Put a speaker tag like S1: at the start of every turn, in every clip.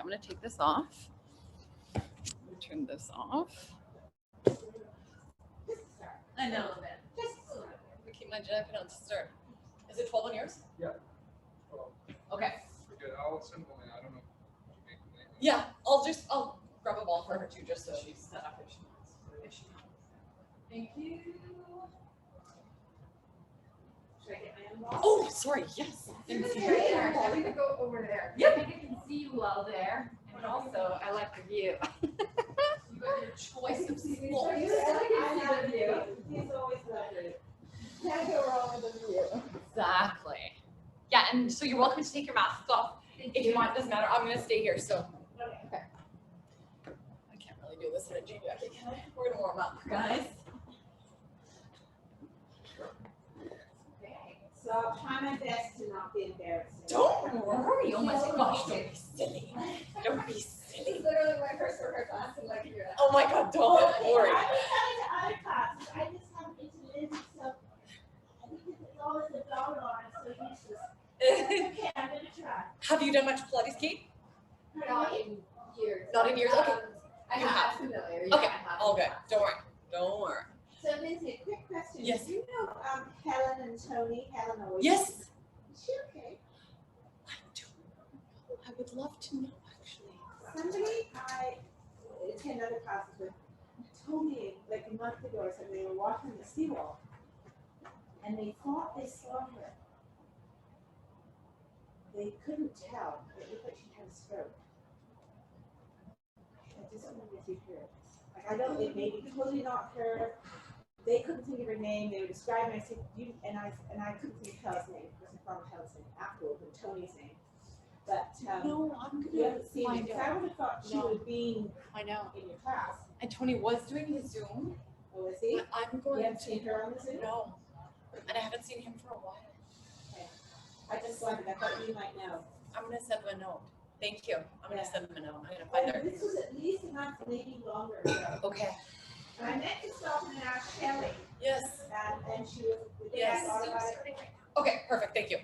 S1: I'm gonna take this off. Turn this off. I know a bit. Just keep my jacket on to start. Is it 12 on yours?
S2: Yeah. 12.
S1: Okay.
S2: We're good. I'll assemble it. I don't know.
S1: Yeah, I'll grab a ball for her too, just so she's set up if she wants. Thank you.
S3: Should I get my own ball?
S1: Oh, sorry. Yes.
S3: I'm going to go over there.
S1: Yep.
S3: I think I can see you well there. And also, I like the view.
S1: You got your choice of
S3: I
S1: schools.
S3: love the view. He's always lovely. Can't go wrong with the view.
S1: Exactly. Yeah, and so you're welcome to take your mask off if you want. It doesn't matter. I'm going to stay here. So.
S3: Okay.
S1: I can't really do this in a jean jacket, can I? We're going to warm up, guys.
S3: Okay. So I'll try my best to not be embarrassing.
S1: Don't worry. Oh my gosh, don't be silly. Don't be
S3: This
S1: silly.
S3: is literally my first workout class in like a year.
S1: Oh my god, don't worry.
S4: I've been coming to other classes. I just haven't been to Lindsay, so I think it's always the dollar on it, so useless. Okay, I'm gonna try.
S1: Have you done much Pilates, Kate?
S3: Not in years.
S1: Not in years, okay.
S3: I
S1: You
S3: have
S1: have.
S3: familiar. Yeah,
S1: Okay,
S3: I have.
S1: all good. Don't worry. Don't worry.
S4: So Lindsay, a quick question.
S1: Yes.
S4: Do you know Helen and Tony? Helen always.
S1: Yes.
S4: Is she okay?
S1: I don't know. I would love to know, actually.
S4: Somebody I attend other classes with told me like a month ago or something, they were walking the seawall and they thought they saw her. They couldn't tell. It looked like she had a stroke. I just wondered if you heard. Like I don't, it may be totally not her. They couldn't think of her name. They were describing. I said, "You," and I couldn't think of Helen's name. It wasn't from Helen's name afterward, but Tony's name. But
S1: No, I'm
S4: you
S1: gonna
S4: haven't seen
S1: find
S4: it. I
S1: out.
S4: would have thought she
S1: No.
S4: would have been
S1: I know.
S4: in your class.
S1: And Tony was doing his Zoom.
S4: Oh, is he?
S1: But I'm
S4: You
S1: going
S4: haven't
S1: to
S4: seen her on the Zoom?
S1: No. And I haven't seen him for a while.
S4: I just wondered. I thought you might know.
S1: I'm gonna send him a note. Thank you. I'm gonna
S4: Yeah.
S1: send him a note. I'm gonna find
S4: Oh,
S1: her.
S4: this was at least a month, maybe longer ago.
S1: Okay.
S4: And I meant to stop and ask Kelly,
S1: Yes.
S4: and she was. the day
S1: Yes.
S4: I thought about it.
S1: Okay, perfect. Thank you.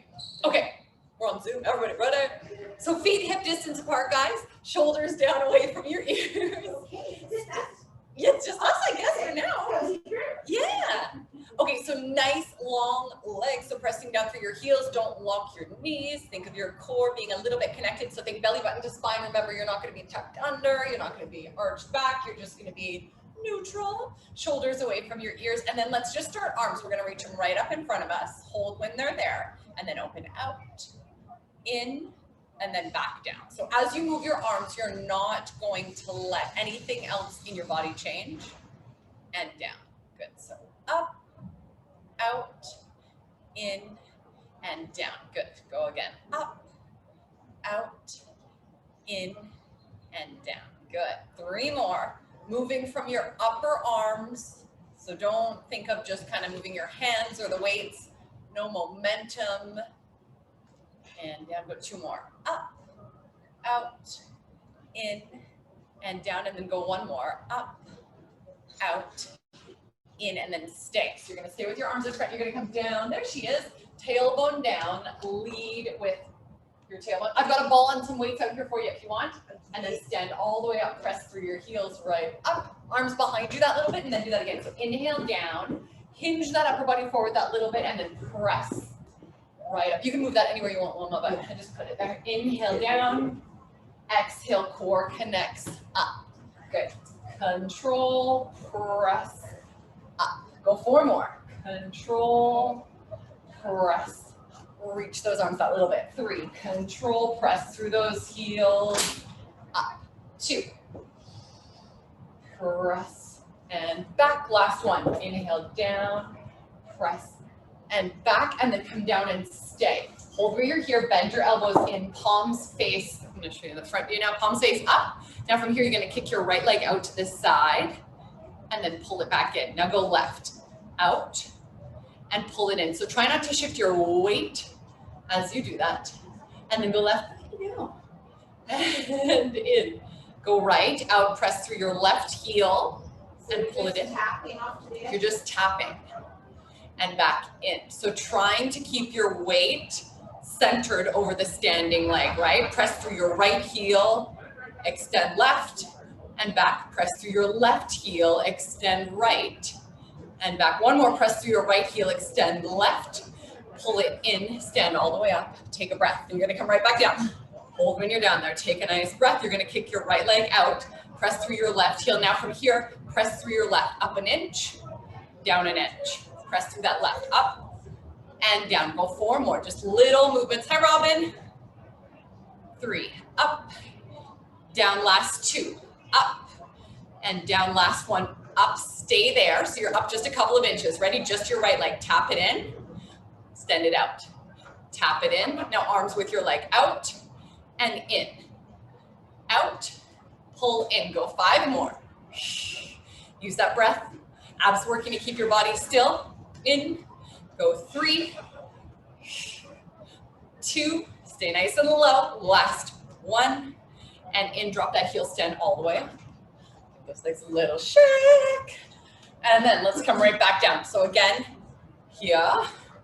S1: Okay. We're on Zoom. Everybody ready? So feet hip distance apart, guys. Shoulders down away from your ears.
S4: Okay, is this us?
S1: Yeah, it's just us, I guess, for now.
S4: Cozy group.
S1: Yeah. Okay, so nice long legs. So pressing down through your heels. Don't lock your knees. Think of your core being a little bit connected. So think belly button to spine. Remember, you're not going to be tucked under. You're not going to be arched back. You're just going to be neutral. Shoulders away from your ears. And then let's just start arms. We're going to reach them right up in front of us. Hold when they're there. And then open out, in, and then back down. So as you move your arms, you're not going to let anything else in your body change. And down. Good. So up, out, in, and down. Good. Go again. Up, out, in, and down. Good. 3 more. Moving from your upper arms. So don't think of just kind of moving your hands or the weights. No momentum. And down. Go 2 more. Up, out, in, and down. And then go 1 more. Up, out, in, and then stay. So you're going to stay with your arms in front. You're going to come down. There she is. Tailbone down. Lead with your tailbone. I've got a ball and some weights out here for you if you want. And then stand all the way up. Press through your heels right up. Arms behind you that little bit, and then do that again. So inhale down. Hinge that upper body forward that little bit, and then press right up. You can move that anywhere you want, Wilma, but I just put it there. Inhale down. Exhale, core connects up. Good. Control, press up. Go 4 more. Control, press. Reach those arms that little bit. 3. Control, press through those heels. Up. 2. Press and back. Last one. Inhale down, press and back, and then come down and stay. Hold where you're here. Bend your elbows in. Palms face. I'm going to show you the front view now. Palms face up. Now from here, you're going to kick your right leg out to this side and then pull it back in. Now go left, out, and pull it in. So try not to shift your weight as you do that. And then go left, and in. Go right, out, press through your left heel and pull it in.
S4: Tapping off to the
S1: You're just tapping and back in. So trying to keep your weight centered over the standing leg, right? Press through your right heel extend left and back. Press through your left heel, extend right and back. One more, press through your right heel, extend left, pull it in, stand all the way up, take a breath. And you're gonna come right back down. Hold when you're down there, take a nice breath. You're gonna kick your right leg out, press through your left heel. Now from here, press through your left, up an inch, down an inch. Press through that left, up and down. Go 4 more, just little movements. Hi, Robin. 3, up, down, last 2, up, and down, last 1, up, stay there. So you're up just a couple of inches. Ready? Just your right leg. Tap it in, extend it out. Tap it in. Now arms with your leg out and in. Out, pull in. Go 5 more. Use that breath. Abs working to keep your body still. In, go 3, 2, stay nice and low. Last 1, and in, drop that heel, stand all the way up. Give those legs a little shake. And then let's come right back down. So again, here,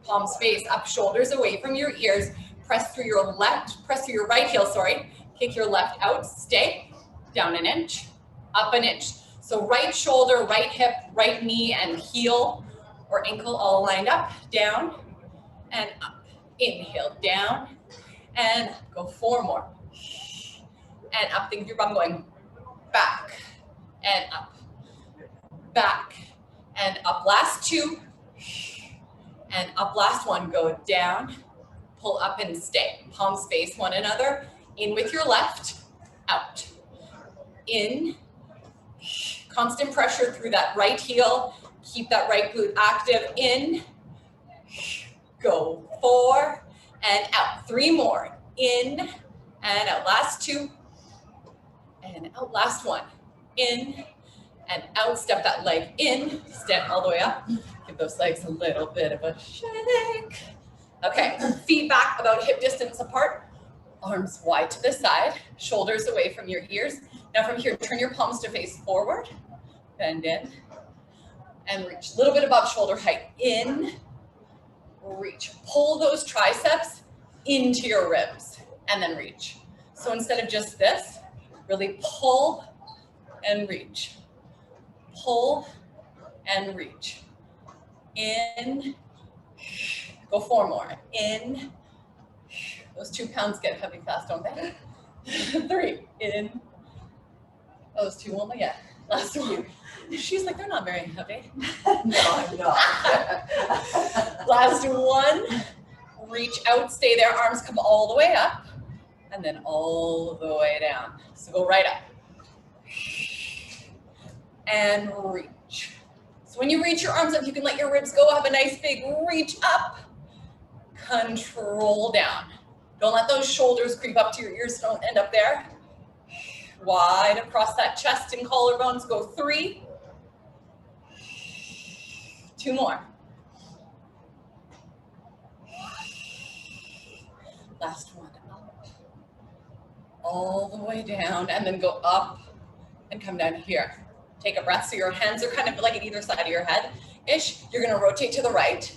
S1: palms face up, shoulders away from your ears. Press through your right heel, sorry. Kick your left out, stay. Down an inch, up an inch. So right shoulder, right hip, right knee, and heel or ankle all lined up, down and up. Inhale, down and go 4 more. And up, think of your bum going back and up, back and up. Last 2 and up, last 1. Go down, pull up and stay. Palms face one another. In with your left, out. In, constant pressure through that right heel. Keep that right glute active. In, go 4 and out. 3 more. In and out. Last 2 and out. Last 1. In and out. Step that leg in. Stand all the way up. Give those legs a little bit of a shake. Okay, feet back about hip distance apart. Arms wide to the side. Shoulders away from your ears. Now from here, turn your palms to face forward. Bend in and reach. A little bit above shoulder height. In, reach. Pull those triceps into your ribs and then reach. So instead of just this, really pull and reach. Pull and reach. In, go 4 more. In, those 2 pounds get heavy fast, don't they? 3, in, those 2 only, yeah. Last 1. She's like, they're not very heavy.
S5: No, I'm not.
S1: Last 1, reach out, stay there, arms come all the way up, and then all the way down. So go right up. And reach. So when you reach your arms up, you can let your ribs go, have a nice big reach up, control down. Don't let those shoulders creep up to your ears, don't end up there. Wide across that chest and collarbones, go 3. 2 more. Last 1, up, all the way down, and then go up and come down here. Take a breath, so your hands are kind of like at either side of your head-ish. You're gonna rotate to the right,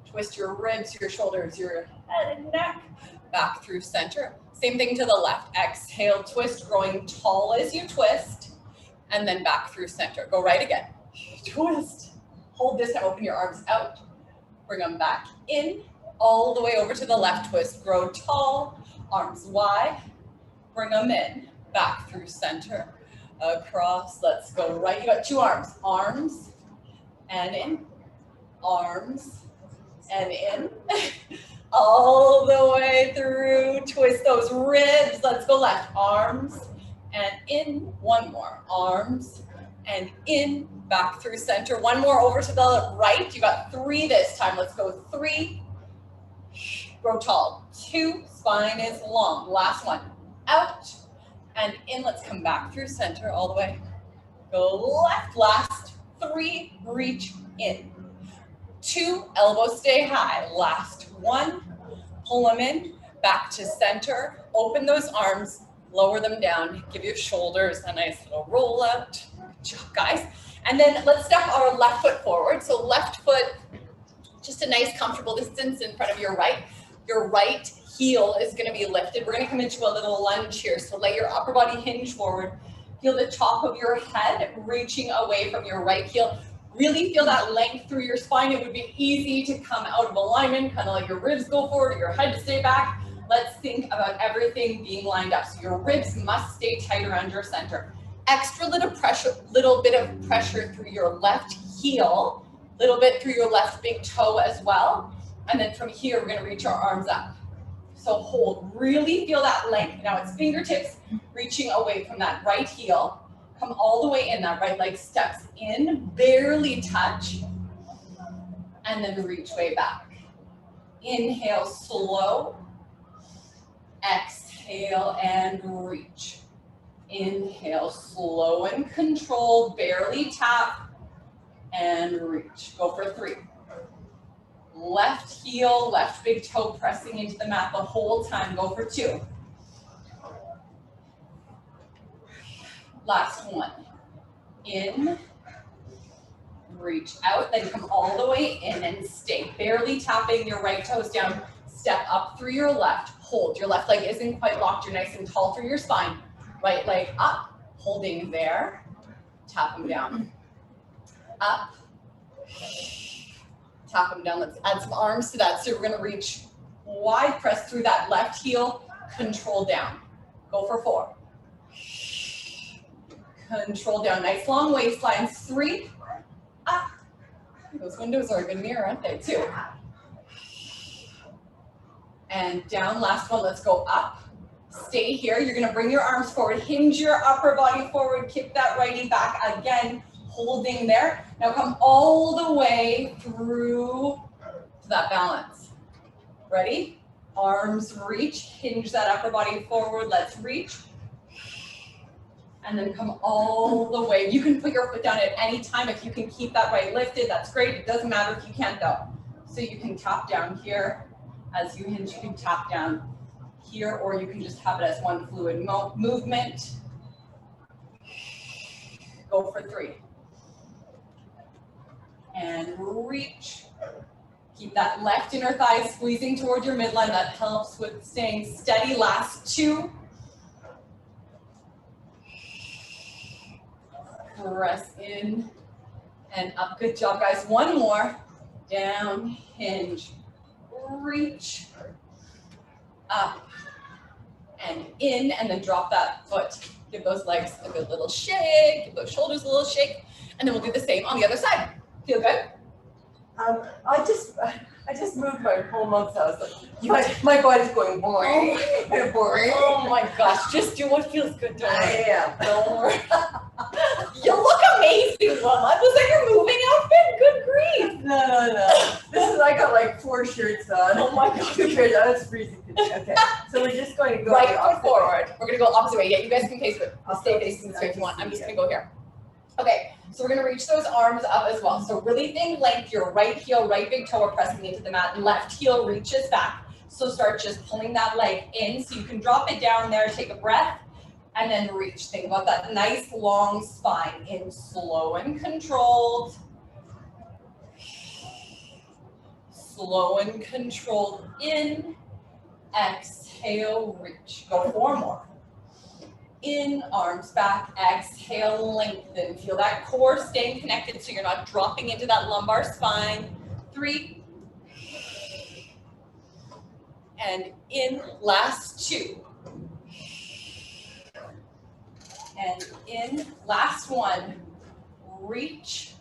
S1: twist your ribs, your shoulders, your head and neck, back through center. Same thing to the left. Exhale, twist, growing tall as you twist, and then back through center. Go right again. Twist. Hold this time, open your arms out. Bring them back in, all the way over to the left twist. Grow tall, arms wide. Bring them in, back through center, across. Let's go right. You got 2 arms. Arms and in, arms and in. All the way through, twist those ribs. Let's go left, arms and in. 1 more, arms and in, back through center. 1 more over to the right. You got 3 this time. Let's go 3, grow tall. 2, spine is long. Last 1, out and in. Let's come back through center all the way. Go left, last 3, reach in. 2, elbows stay high. Last 1, pull them in, back to center. Open those arms, lower them down. Give your shoulders a nice little roll out. Good job, guys. And then let's step our left foot forward. So left foot, just a nice comfortable distance in front of your right. Your right heel is gonna be lifted. We're gonna come into a little lunge here. So let your upper body hinge forward. Feel the top of your head reaching away from your right heel. Really feel that length through your spine. It would be easy to come out of alignment, kind of like your ribs go forward or your head to stay back. Let's think about everything being lined up. So your ribs must stay tight around your center. Extra little bit of pressure through your left heel, little bit through your left big toe as well. And then from here, we're gonna reach our arms up. So hold, really feel that length. Now it's fingertips reaching away from that right heel. Come all the way in, that right leg steps in, barely touch, and then reach way back. Inhale, slow. Exhale and reach. Inhale, slow and controlled, barely tap, and reach. Go for 3. Left heel, left big toe pressing into the mat the whole time. Go for 2. Last one. In, reach out, then come all the way in and stay. Barely tapping your right toes down. Step up through your left. Hold. Your left leg isn't quite locked. You're nice and tall through your spine. Right leg up, holding there. Tap them down. Up. Tap them down. Let's add some arms to that. So we're going to reach wide, press through that left heel, control down. Go for 4. Control down. Nice long waistlines. 3. Up. Those windows are a good mirror, aren't they? 2. And down. Last one. Let's go up. Stay here. You're going to bring your arms forward. Hinge your upper body forward. Kick that righty back again. Holding there. Now come all the way through to that balance. Ready? Arms reach. Hinge that upper body forward. Let's reach. And then come all the way. You can put your foot down at any time. If you can keep that right lifted, that's great. It doesn't matter if you can't though. So you can tap down here. As you hinge, you can tap down here, or you can just have it as one fluid movement. Go for 3. And reach. Keep that left inner thigh squeezing toward your midline. That helps with staying steady. Last 2. Press in and up. Good job, guys. One more. Down, hinge, reach, up, and in, and then drop that foot. Give those legs a good little shake, give those shoulders a little shake, and then we'll do the same on the other side. Feel good?
S5: I just moved my whole mouth, so I was like, my body's going boring. Boring.
S1: Oh my gosh, just do what feels good, don't worry.
S5: Yeah.
S1: Don't worry. You look amazing, Mama. Was that your moving outfit? Good grief.
S5: No. This is, I got like 4 shirts on.
S1: Oh my God.
S5: 2 shirts on, it's freezing. Okay, so we're just going to go
S1: Right
S5: the
S1: foot
S5: opposite
S1: forward.
S5: way.
S1: We're gonna go opposite way. Yeah, you guys can stay facing this way if you want. I'm just
S5: Yeah.
S1: gonna go here. Okay, so we're gonna reach those arms up as well. So really think length, your right heel, right big toe are pressing into the mat, left heel reaches back. So start just pulling that leg in, so you can drop it down there, take a breath, and then reach. Think about that nice long spine. In, slow and controlled. Slow and controlled, in, exhale, reach. Go 4 more. In, arms back, exhale, lengthen. Feel that core staying connected so you're not dropping into that lumbar spine. 3. And in, last 2. And in, last 1. Reach,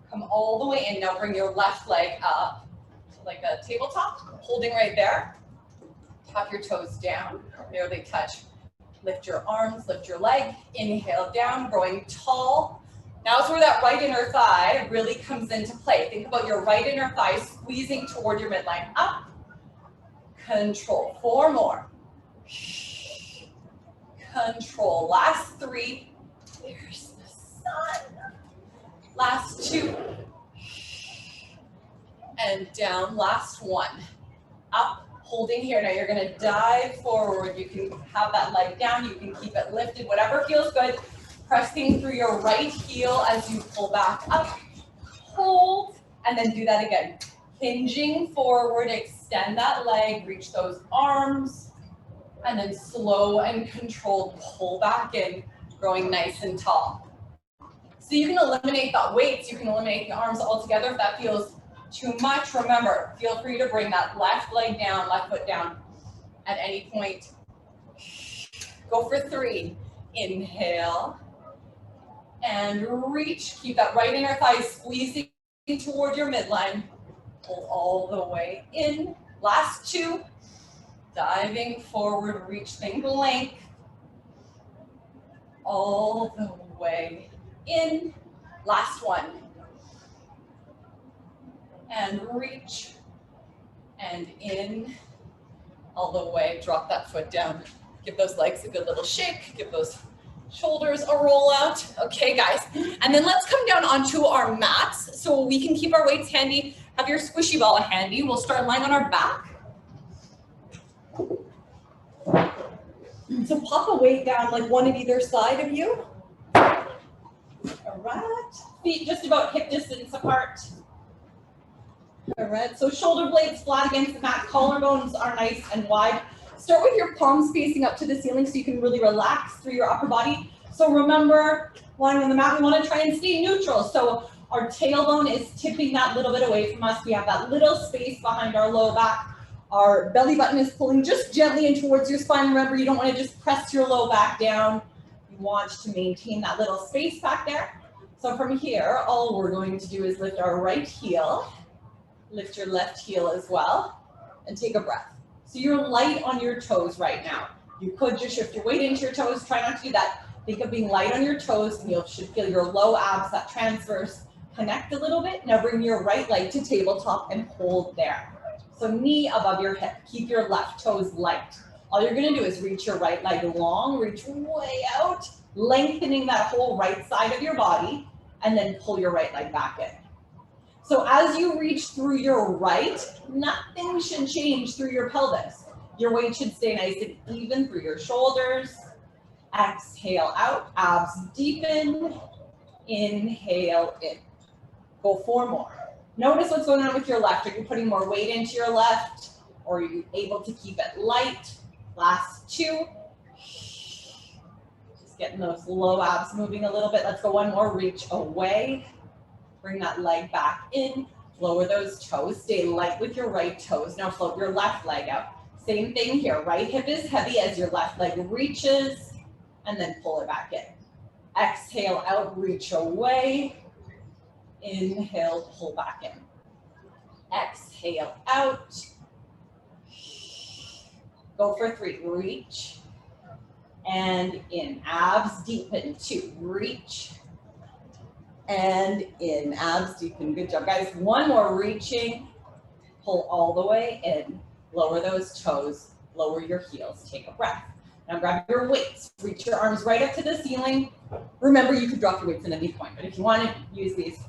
S1: come all the way in. Now bring your left leg up to like a tabletop, holding right there. Tap your toes down, barely touch. Lift your arms, lift your leg, inhale down, growing tall. Now is where that right inner thigh really comes into play. Think about your right inner thigh squeezing toward your midline. Up, control. 4 more. Control. Last 3. There's the sun. Last 2. And down. Last 1. Up. Holding here. Now you're going to dive forward. You can have that leg down. You can keep it lifted. Whatever feels good. Pressing through your right heel as you pull back up. Hold. And then do that again. Hinging forward, extend that leg, reach those arms, and then slow and controlled pull back in, growing nice and tall. So you can eliminate the weights, you can eliminate the arms altogether if that feels too much. Remember, feel free to bring that left leg down, left foot down at any point. Go for 3. Inhale and reach. Keep that right inner thigh squeezing toward your midline. Pull all the way in. Last 2. Diving forward, reach, think length. All the way in. Last 1. And reach. And in. All the way. Drop that foot down. Give those legs a good little shake. Give those shoulders a roll out. Okay, guys. And then let's come down onto our mats so we can keep our weights handy. Have your squishy ball handy. We'll start lying on our back. So pop a weight down like one at either side of you. All right. Feet just about hip distance apart. All right. So shoulder blades flat against the mat. Collarbones are nice and wide. Start with your palms facing up to the ceiling so you can really relax through your upper body. So remember, lying on the mat, we want to try and stay neutral. So our tailbone is tipping that little bit away from us. We have that little space behind our low back. Our belly button is pulling just gently in towards your spine. Remember, you don't want to just press your low back down. You want to maintain that little space back there. So from here, all we're going to do is lift our right heel, lift your left heel as well, and take a breath. So you're light on your toes right now. You could just shift your weight into your toes. Try not to do that. Think of being light on your toes, and you should feel your low abs, that transverse, connect a little bit. Now bring your right leg to tabletop and hold there. So knee above your hip. Keep your left toes light. All you're gonna do is reach your right leg long, reach way out, lengthening that whole right side of your body, and then pull your right leg back in. So as you reach through your right, nothing should change through your pelvis. Your weight should stay nice and even through your shoulders. Exhale out, abs deepen, inhale in. Go 4 more. Notice what's going on with your left. Are you putting more weight into your left? Or are you able to keep it light? Last 2. Just getting those low abs moving a little bit. Let's go 1 more. Reach away. Bring that leg back in. Lower those toes. Stay light with your right toes. Now float your left leg out. Same thing here. Right hip is heavy as your left leg reaches. And then pull it back in. Exhale out. Reach away. Inhale, pull back in. Exhale out. Go for 3. Reach. And in. Abs deepen. 2. Reach. And in. Abs deepen. Good job, guys. 1 more. Reaching. Pull all the way in. Lower those toes. Lower your heels. Take a breath. Now grab your weights. Reach your arms right up to the ceiling. Remember, you could drop your weights at any point, but if you want to use these,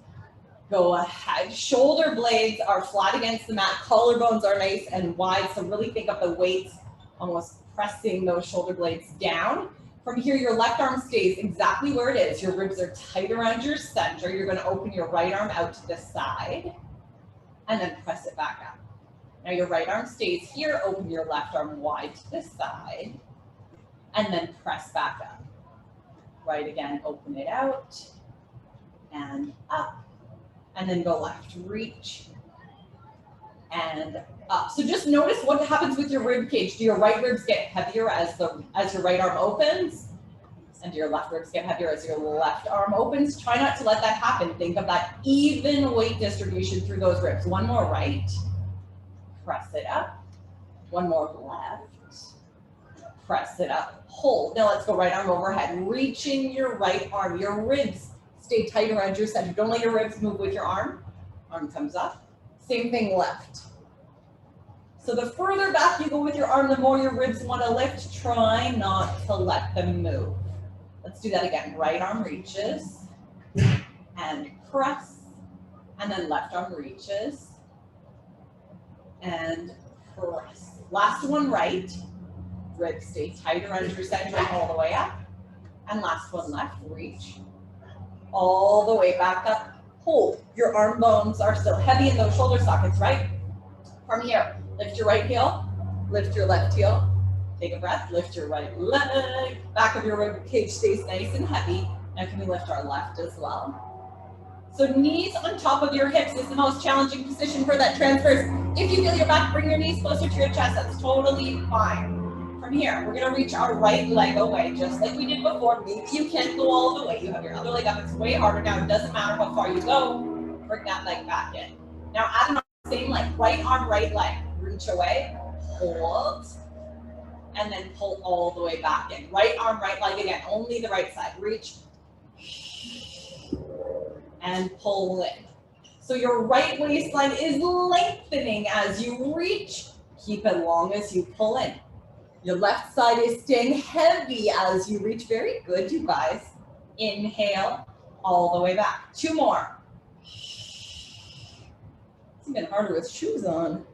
S1: go ahead. Shoulder blades are flat against the mat. Collarbones are nice and wide. So really think of the weights almost pressing those shoulder blades down. From here, your left arm stays exactly where it is. Your ribs are tight around your center. You're going to open your right arm out to the side and then press it back up. Now your right arm stays here. Open your left arm wide to the side and then press back up. Right again, open it out and up. And then go left, reach, and up. So just notice what happens with your rib cage. Do your right ribs get heavier as your right arm opens? And do your left ribs get heavier as your left arm opens? Try not to let that happen. Think of that even weight distribution through those ribs. 1 more right, press it up. 1 more left, press it up, hold. Now let's go right arm overhead, reaching your right arm. Your ribs stay tight around your center. Don't let your ribs move with your arm. Arm comes up. Same thing left. So the further back you go with your arm, the more your ribs want to lift. Try not to let them move. Let's do that again. Right arm reaches and press. And then left arm reaches and press. Last one right. Ribs stay tight around your center all the way up. And last one left. Reach. All the way back up, hold. Your arm bones are still heavy in those shoulder sockets, right? From here, lift your right heel, lift your left heel. Take a breath, lift your right leg. Back of your rib cage stays nice and heavy. Now can we lift our left as well? So knees on top of your hips is the most challenging position for that transverse. If you feel your back, bring your knees closer to your chest. That's totally fine. From here, we're gonna reach our right leg away, just like we did before. Maybe you can't go all the way. You have your other leg up. It's way harder now. It doesn't matter how far you go. Bring that leg back in. Now add an arm, same leg, right arm, right leg. Reach away, hold, and then pull all the way back in. Right arm, right leg again, only the right side. Reach, and pull in. So your right waistline is lengthening as you reach. Keep it long as you pull in. Your left side is staying heavy as you reach. Very good, you guys. Inhale, all the way back. 2 more. It's even harder with shoes on.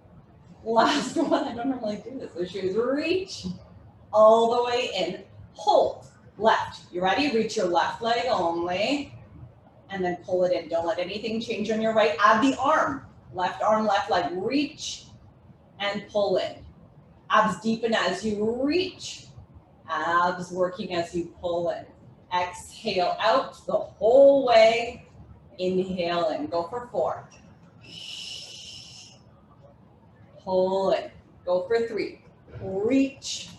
S1: Last one, I don't normally do this with shoes. Reach, all the way in. Hold, left. You ready? Reach your left leg only. And then pull it in. Don't let anything change on your right. Add the arm, left leg. Reach and pull in. Abs deepen as you reach. Abs working as you pull in. Exhale out the whole way. Inhale in. Go for 4. Pull in. Go for 3. Reach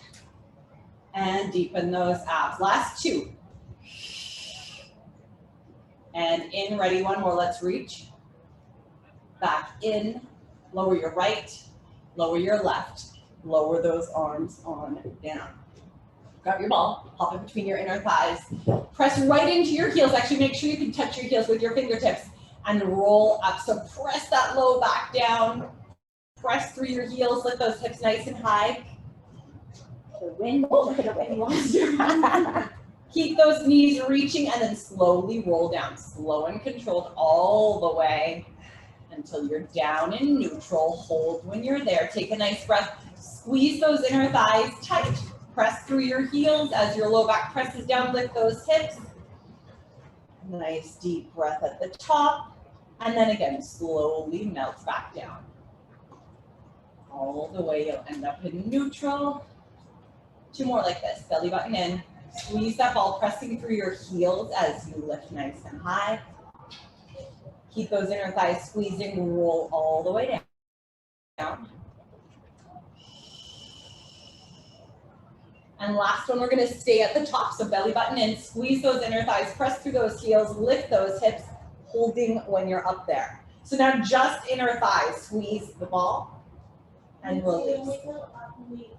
S1: and deepen those abs. Last 2. And in, ready, 1 more, let's reach. Back in, lower your right, lower your left, lower those arms on down. Grab your ball, pop it between your inner thighs. Press right into your heels. Actually, make sure you can touch your heels with your fingertips and roll up. So press that low back down. Press through your heels, lift those hips nice and high.
S4: The wind, look at the wind lost your
S1: Keep those knees reaching and then slowly roll down. Slow and controlled all the way until you're down in neutral. Hold when you're there. Take a nice breath. Squeeze those inner thighs tight. Press through your heels as your low back presses down. Lift those hips. Nice deep breath at the top. And then again, slowly melt back down. All the way, you'll end up in neutral. 2 more like this. Belly button in. Squeeze that ball, pressing through your heels as you lift nice and high. Keep those inner thighs squeezing, roll all the way down. And last one, we're gonna stay at the top. So belly button in, squeeze those inner thighs, press through those heels, lift those hips, holding when you're up there. So now just inner thighs, squeeze the ball and release.
S3: Are we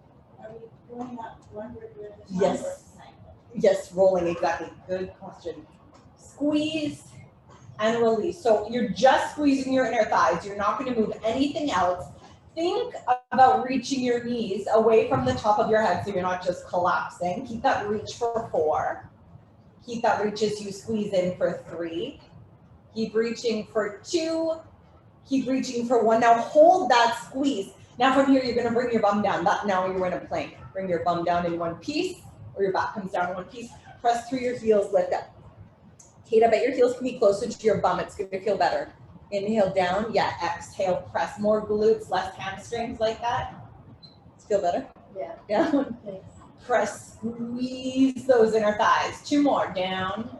S3: going up one or the other?
S1: Yes. Yes, rolling, exactly. Good question. Squeeze and release. So you're just squeezing your inner thighs. You're not going to move anything else. Think about reaching your knees away from the top of your head so you're not just collapsing. Keep that reach for 4. Keep that reach as you squeeze in for 3. Keep reaching for 2. Keep reaching for 1. Now hold that squeeze. Now from here, you're going to bring your bum down. Now you're in a plank. Bring your bum down in one piece. Or your back comes down in one piece. Press through your heels, lift up. Kate, I bet your heels can be closer to your bum. It's going to feel better. Inhale down. Yeah, exhale, press more glutes, less hamstrings like that. Does it feel better?
S3: Yeah.
S1: Yeah.
S3: Thanks.
S1: Press, squeeze those inner thighs. 2 more. Down.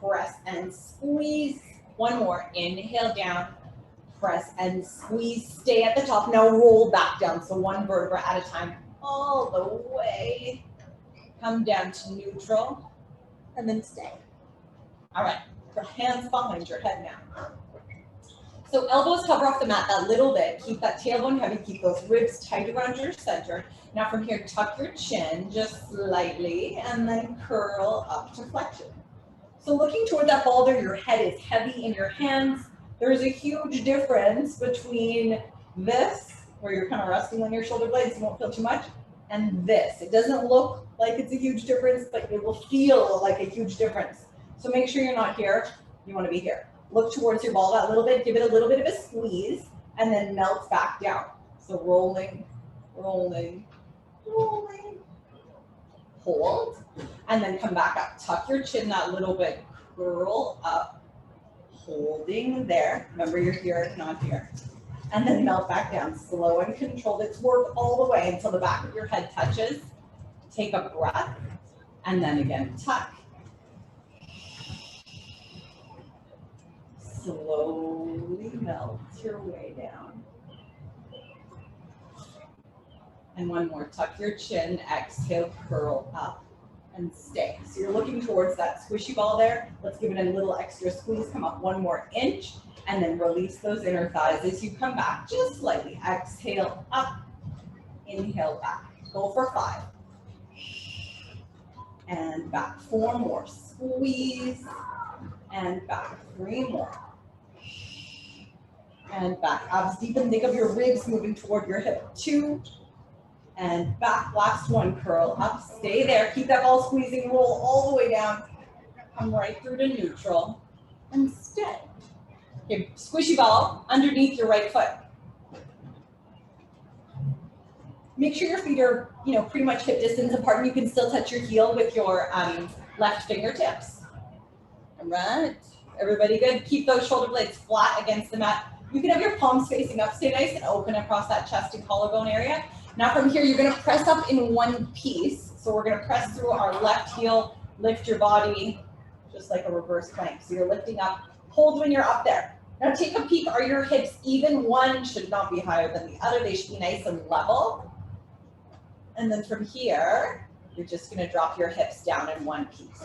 S1: Press and squeeze. 1 more. Inhale down. Press and squeeze. Stay at the top. Now roll back down. So 1 vertebra at a time. All the way. Come down to neutral and then stay. All right, your hands behind your head now. So elbows cover off the mat that little bit. Keep that tailbone heavy. Keep those ribs tight around your center. Now from here, tuck your chin just slightly and then curl up to flexion. So looking toward that boulder, your head is heavy in your hands. There's a huge difference between this, where you're kind of resting on your shoulder blades, you won't feel too much, and this. It doesn't look like it's a huge difference, but it will feel like a huge difference. So make sure you're not here. You want to be here. Look towards your ball that little bit, give it a little bit of a squeeze, and then melt back down. So rolling, rolling, rolling. Hold, and then come back up. Tuck your chin that little bit, curl up,
S6: holding there. Remember you're here, not here. And then melt back down, slow and controlled. It's work all the way until the back of your head touches. Take a breath, and then again, tuck. Slowly melt your way down. And one more, tuck your chin, exhale, curl up and stay. So you're looking towards that squishy ball there. Let's give it a little extra squeeze, come up 1 more inch, and then release those inner thighs as you come back, just slightly. Exhale up, inhale back. Go for 5. And back, 4 more, squeeze, and back, 3 more. And back, abs deepen, think of your ribs moving toward your hip. 2, and back, last 1, curl up, stay there, keep that ball squeezing, roll all the way down, come right through to neutral, and stay. Okay, squishy ball underneath your right foot. Make sure your feet are, pretty much hip distance apart, and you can still touch your heel with your left fingertips. All right, everybody good? Keep those shoulder blades flat against the mat. You can have your palms facing up, stay nice and open across that chest and collarbone area. Now from here, you're gonna press up in one piece. So we're gonna press through our left heel, lift your body, just like a reverse plank. So you're lifting up, hold when you're up there. Now take a peek, are your hips even? One should not be higher than the other. They should be nice and level. And then from here, you're just gonna drop your hips down in one piece.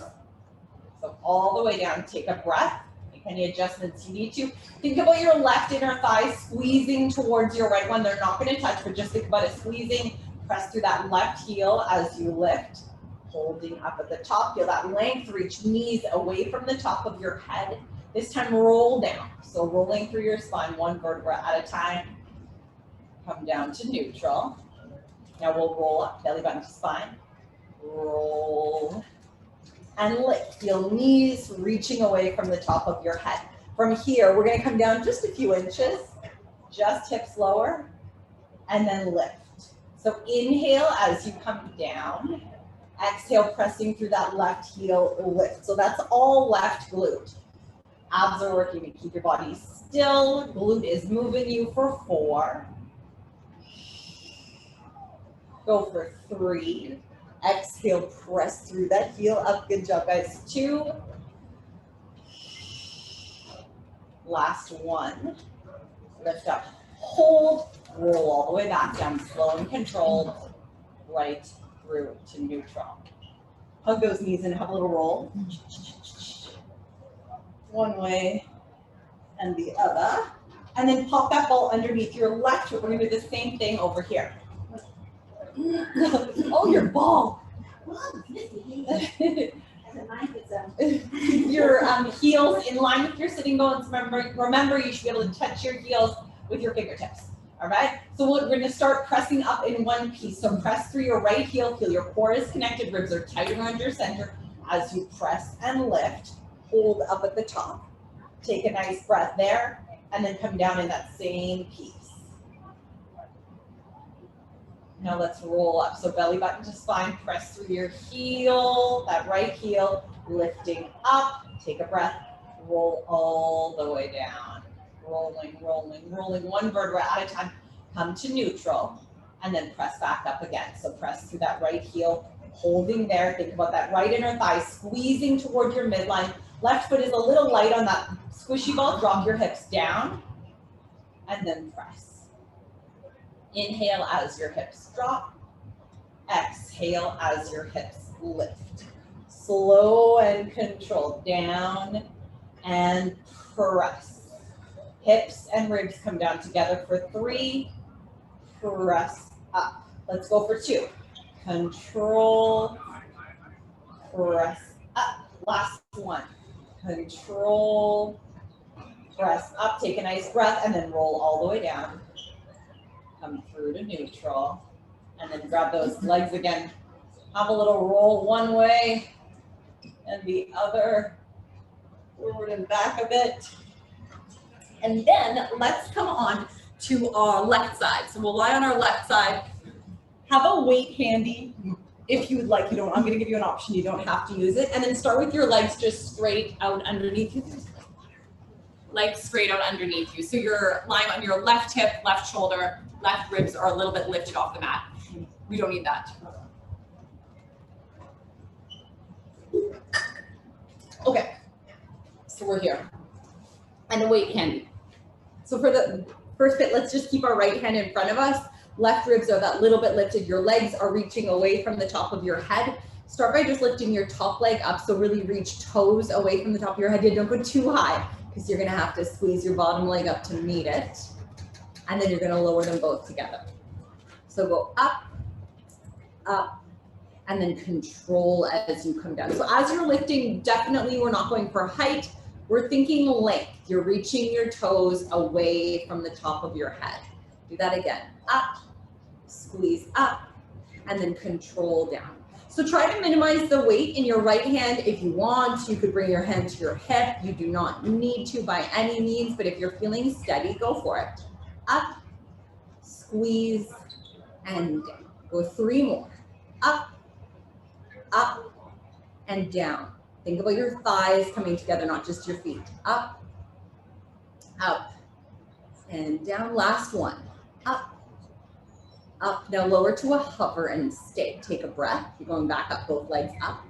S6: So all the way down, take a breath. Make any adjustments you need to. Think about your left inner thigh squeezing towards your right one. They're not gonna touch, but just think about it squeezing. Press through that left heel as you lift. Holding up at the top, feel that length, reach knees away from the top of your head. This time roll down. So rolling through your spine, 1 vertebra at a time. Come down to neutral. Now we'll roll up, belly button to spine. Roll and lift. Feel knees reaching away from the top of your head. From here, we're gonna come down just a few inches, just hips lower, and then lift. So inhale as you come down. Exhale, pressing through that left heel, lift. So that's all left glute. Abs are working to keep your body still. Glute is moving you for 4. Go for 3. Exhale, press through that heel up. Good job, guys. 2. Last 1. Lift up. Hold. Roll all the way back down. Slow and controlled. Right through to neutral. Hug those knees and have a little roll. One way and the other. And then pop that ball underneath your left foot. We're going to do the same thing over here. Oh, your ball. Your heels in line with your sitting bones. Remember, you should be able to touch your heels with your fingertips. All right, so we're going to start pressing up in one piece. So press through your right heel, feel your core is connected, ribs are tight around your center. As you press and lift, hold up at the top. Take a nice breath there, and then come down in that same piece. Now let's roll up. So belly button to spine, press through your heel, that right heel, lifting up. Take a breath, roll all the way down. Rolling, rolling, rolling, 1 vertebra at a time. Come to neutral, and then press back up again. So press through that right heel, holding there. Think about that right inner thigh squeezing toward your midline. Left foot is a little light on that squishy ball. Drop your hips down, and then press. Inhale as your hips drop. Exhale as your hips lift. Slow and controlled. Down and press. Hips and ribs come down together for 3. Press up. Let's go for 2. Control. Press up. Last 1. Control. Press up. Take a nice breath and then roll all the way down. Come through to neutral. And then grab those legs again. Have a little roll one way and the other. Forward and back a bit. And then let's come on to our left side. So we'll lie on our left side. Have a weight handy if you would like. I'm going to give you an option. You don't have to use it. And then start with your legs just straight out underneath you. legs straight out underneath you. So you're lying on your left hip, left shoulder, left ribs are a little bit lifted off the mat. We don't need that. Okay, so we're here. And the weight handy. So for the first bit, let's just keep our right hand in front of us. Left ribs are that little bit lifted. Your legs are reaching away from the top of your head. Start by just lifting your top leg up. So really reach toes away from the top of your head. You don't go too high because you're gonna have to squeeze your bottom leg up to meet it. And then you're gonna lower them both together. So go up, up, and then control as you come down. So as you're lifting, definitely we're not going for height. We're thinking length. You're reaching your toes away from the top of your head. Do that again. Up, squeeze up, and then control down. So try to minimize the weight in your right hand. If you want, you could bring your hand to your hip. You do not need to by any means, but if you're feeling steady, go for it. Up, squeeze, and down. Go 3 more. Up, up, and down. Think about your thighs coming together, not just your feet. Up, up, and down. Last one. Up, up. Now lower to a hover and stay. Take a breath. You're going back up, both legs up,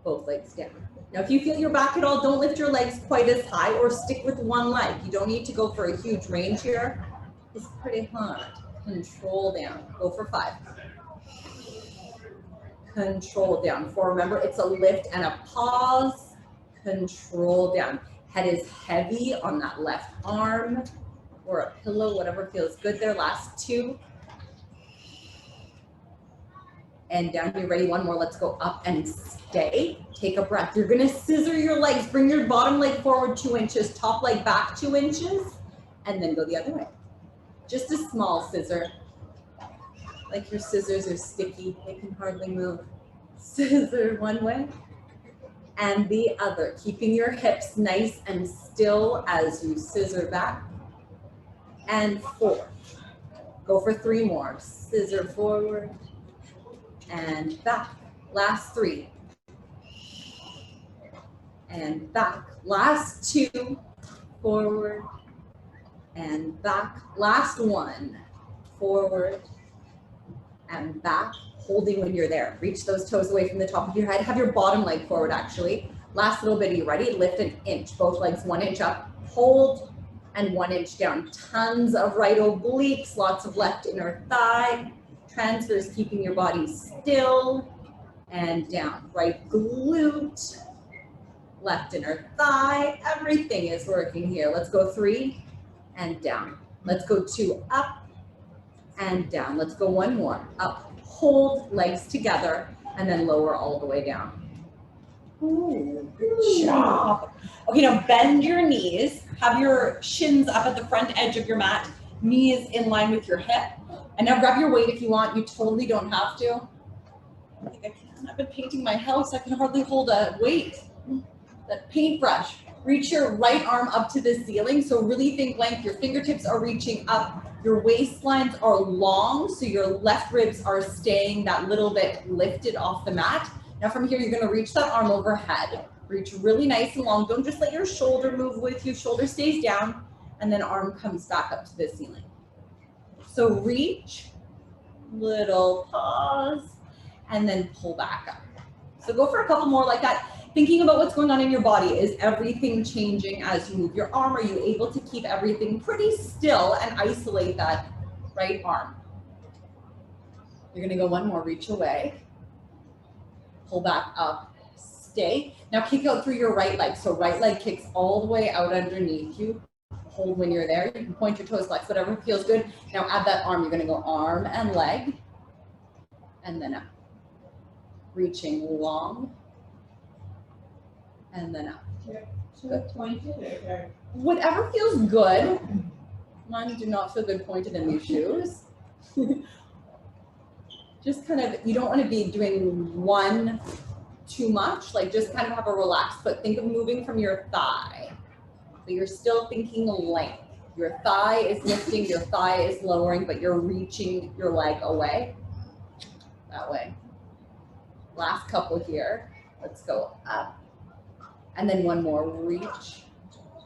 S6: both legs down. Now, if you feel your back at all, don't lift your legs quite as high or stick with one leg. You don't need to go for a huge range here. It's pretty hard. Control down. Go for 5. Control down. 4, remember, it's a lift and a pause. Control down. Head is heavy on that left arm or a pillow, whatever feels good there. Last 2. And down. You ready? 1 more. Let's go up and stay. Take a breath. You're gonna scissor your legs. Bring your bottom leg forward 2 inches, top leg back 2 inches, and then go the other way. Just a small scissor. Like your scissors are sticky, they can hardly move. Scissor one way and the other, keeping your hips nice and still as you scissor back. And 4. Go for 3 more. Scissor forward and back. Last 3. And back. Last 2. Forward and back. Last 1. Forward and back, holding when you're there. Reach those toes away from the top of your head. Have your bottom leg forward actually. Last little bit, are you ready? Lift an inch, both legs 1 inch up, hold, and 1 inch down. Tons of right obliques, lots of left inner thigh. Transfers, keeping your body still, and down. Right glute, left inner thigh, everything is working here. Let's go 3 and down. Let's go 2, up, and down. Let's go 1 more. Up, hold, legs together, and then lower all the way down. Ooh, good job. Okay, now bend your knees. Have your shins up at the front edge of your mat, knees in line with your hip. And now grab your weight if you want. You totally don't have to. I think I can. I've been painting my house. I can hardly hold a weight. That paintbrush. Reach your right arm up to the ceiling. So really think length. Your fingertips are reaching up. Your waistlines are long, so your left ribs are staying that little bit lifted off the mat. Now from here, you're gonna reach that arm overhead. Reach really nice and long. Don't just let your shoulder move with you. Shoulder stays down, and then arm comes back up to the ceiling. So reach, little pause, and then pull back up. So go for a couple more like that. Thinking about what's going on in your body. Is everything changing as you move your arm? Are you able to keep everything pretty still and isolate that right arm? You're gonna go 1 more, reach away. Pull back up, stay. Now kick out through your right leg. So right leg kicks all the way out underneath you. Hold when you're there. You can point your toes, flex, whatever feels good. Now add that arm. You're gonna go arm and leg, and then up. Reaching long, and then up.
S4: Good. Pointed or?
S6: Whatever feels good. Mine do not feel good pointed in these shoes. Just kind of, you don't want to be doing one too much, like just kind of have a relaxed, but think of moving from your thigh. So you're still thinking length. Your thigh is lifting, your thigh is lowering, but you're reaching your leg away. That way. Last couple here. Let's go up. And then 1 more, reach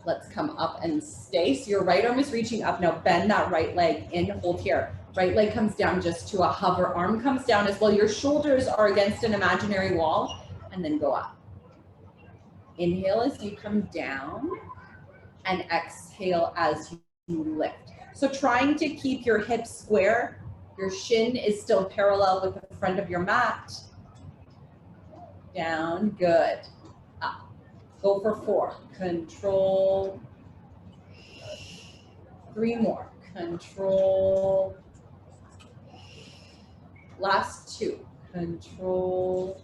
S6: Let's come up and stay. So your right arm is reaching up. Now bend that right leg in, hold here. Right leg comes down just to a hover. Arm comes down as well. Your shoulders are against an imaginary wall, and then go up. Inhale as you come down, and exhale as you lift. So trying to keep your hips square. Your shin is still parallel with the front of your mat. Down, good. Up. Go for 4. Control. 3 more. Control. Last 2. Control.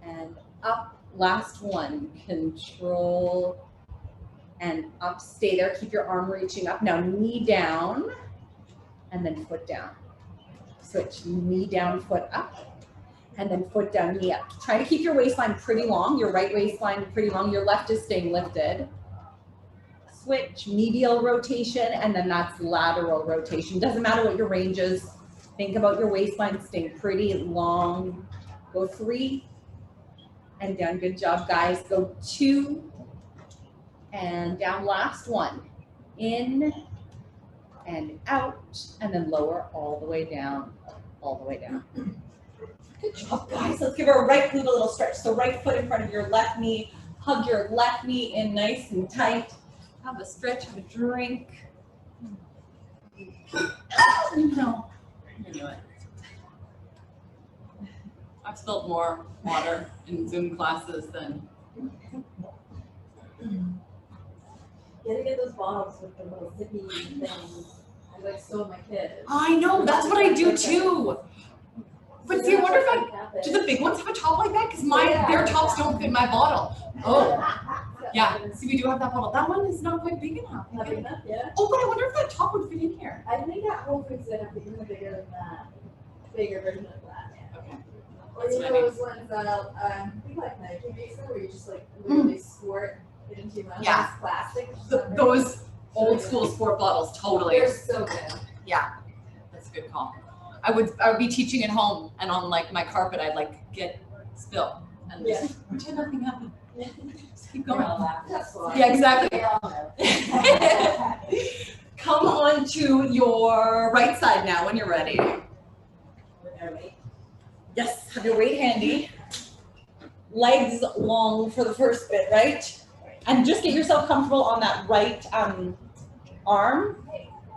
S6: And up. Last 1. Control. And up. Stay there. Keep your arm reaching up. Now knee down. And then foot down. Switch. Knee down, foot up. And then foot down, knee up. Try to keep your waistline pretty long. Your right waistline pretty long. Your left is staying lifted. Switch, medial rotation, and then that's lateral rotation. Doesn't matter what your range is. Think about your waistline staying pretty long. Go 3 and down. Good job, guys. Go 2 and down. Last 1. In and out, and then lower all the way down, all the way down. Good job, guys. Let's give our right glute a little stretch. So right foot in front of your left knee. Hug your left knee in nice and tight. Have a stretch, have a drink. No. Anyway. I've spilled more water in Zoom classes than.
S3: You gotta get those bottles with the little zippy things. I like so my kids.
S1: I know, that's what I do too. But see, I wonder if do the big ones have a top like that? Because their tops don't fit my bottle. Oh, yeah. See, we do have that bottle. That one is not quite big enough.
S3: Not big enough, yeah.
S1: Oh, but I wonder if that top would fit in here.
S3: I think at Whole Foods they have even bigger than that. Bigger version of that.
S1: Okay.
S3: Or you know those ones that I think like Nike makes them where you just like literally squirt it into your mouth.
S1: Yeah.
S3: It's plastic.
S1: Those old school sport bottles, totally.
S3: They're so good.
S1: Yeah, that's a good call. I would be teaching at home, and on like my carpet, I'd like get spill and just pretend nothing happened. Just keep going.
S3: That's why.
S1: Yeah, exactly.
S3: We all know.
S1: Come on to your right side now when you're ready.
S3: With our weight.
S1: Yes, have your weight handy. Legs long for the first bit, right? And just get yourself comfortable on that right arm.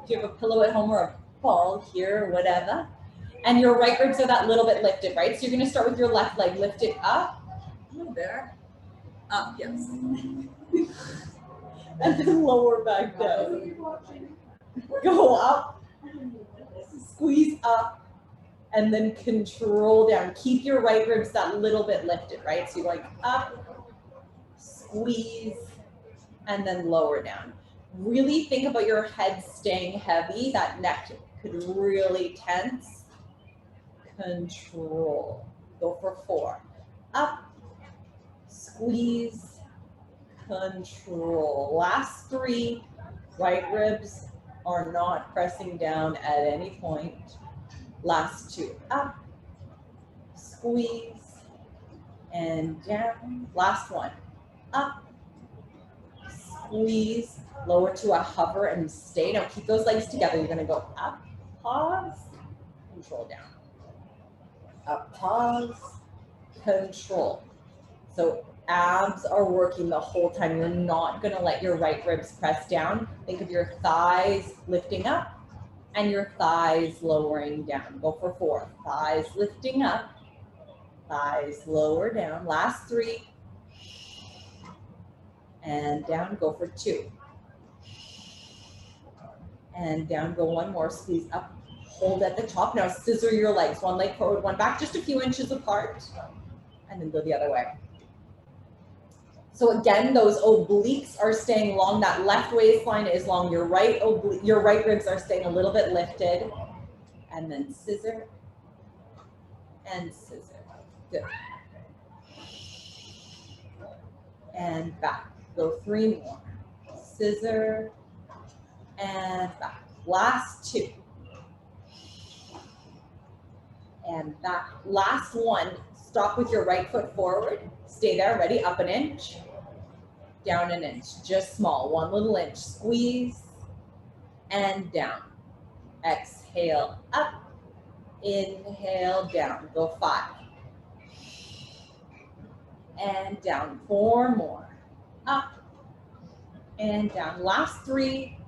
S1: If you have a pillow at home or a ball here or whatever. And your right ribs are that little bit lifted, right? So you're gonna start with your left leg lifted up. A little there. Up, yes. And then lower back down. Go up. Squeeze up. And then control down. Keep your right ribs that little bit lifted, right? So you're going up, squeeze, and then lower down. Really think about your head staying heavy. That neck could really tense. Control. Go for 4. Up, squeeze, control. Last 3. Right ribs are not pressing down at any point. Last 2. Up, squeeze, and down. Last 1. Up, squeeze, lower to a hover and stay. Now keep those legs together. You're gonna go up, pause, control down. Up, pause, control. So abs are working the whole time. You're not gonna let your right ribs press down. Think of your thighs lifting up and your thighs lowering down. Go for 4. Thighs lifting up, thighs lower down. Last 3. And down, go for 2. And down, go 1 more, squeeze up, hold at the top. Now scissor your legs, 1 leg forward, 1 back, just a few inches apart, and then go the other way. So again, those obliques are staying long. That left waistline is long. Your right ribs are staying a little bit lifted. And then scissor and scissor. Good. And back. Go 3 more. Scissor and back. Last 2. And back. Last 1. Stop with your right foot forward. Stay there. Ready? Up an inch.
S6: down an inch, just small, one little inch, squeeze, and down. Exhale, up, inhale, down, go 5. And down, 4 more, up, and down, last 3,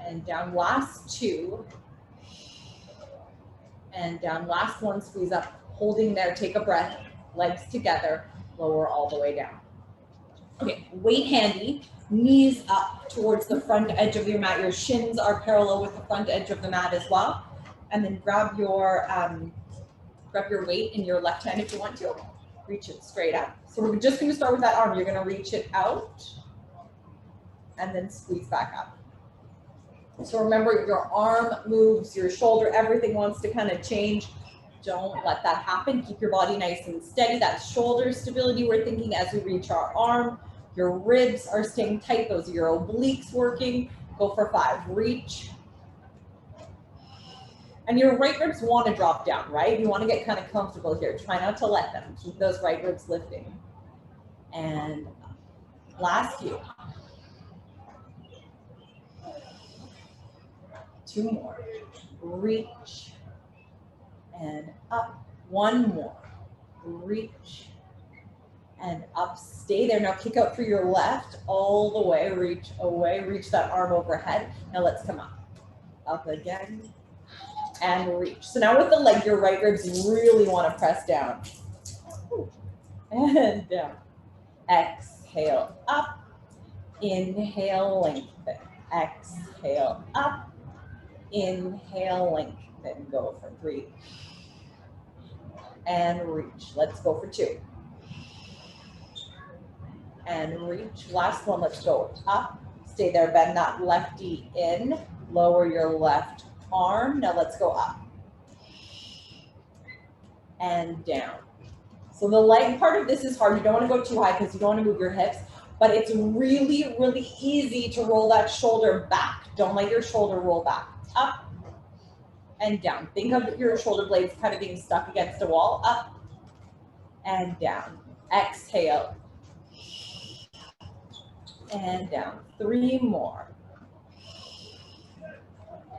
S6: and down, last 2, and down, last 1, squeeze up, holding there, take a breath, legs together, lower all the way down. Okay, weight handy, knees up towards the front edge of your mat. Your shins are parallel with the front edge of the mat as well. And then grab your weight in your left hand if you want to. Reach it straight up. So we're just going to start with that arm. You're going to reach it out and then squeeze back up. So remember, your arm moves, your shoulder, everything wants to kind of change. Don't let that happen. Keep your body nice and steady. That shoulder stability we're thinking as we reach our arm. Your ribs are staying tight. Those are your obliques working. Go for 5. Reach. And your right ribs want to drop down, right? You want to get kind of comfortable here. Try not to let them. Keep those right ribs lifting. And last few. 2 more. Reach. And up. 1 more. Reach. And up, stay there. Now kick out through your left all the way, reach away, reach that arm overhead. Now let's come up again, and reach. So now with the leg, your right ribs really want to press down. And down. Exhale, up. Inhale, lengthen. Exhale, up. Inhale, lengthen. Go for 3. And reach. Let's go for 2. And reach. Last one, let's go up. Stay there, bend that lefty in. Lower your left arm. Now let's go up. And down. So the leg part of this is hard. You don't want to go too high because you don't want to move your hips, but it's really, really easy to roll that shoulder back. Don't let your shoulder roll back. Up and down. Think of your shoulder blades kind of being stuck against a wall. Up and down. Exhale. And down. 3 more.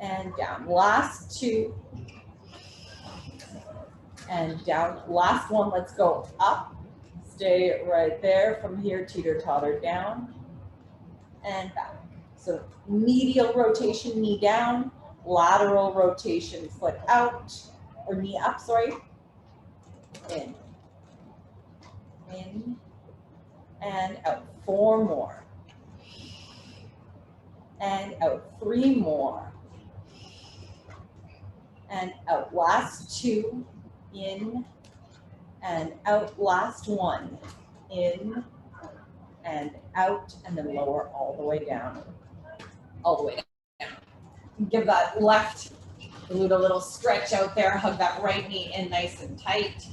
S6: And down. Last 2. And down. Last 1. Let's go up. Stay right there. From here, teeter-totter down and back. So medial rotation, knee down. Lateral rotation, foot out. Or knee up, sorry. In. In. And out. 4 more. And out. 3 more. And out. Last 2. In and out. Last 1. In and out. And then lower all the way down. All the way down. Give that left glute a little stretch out there. Hug that right knee in nice and tight.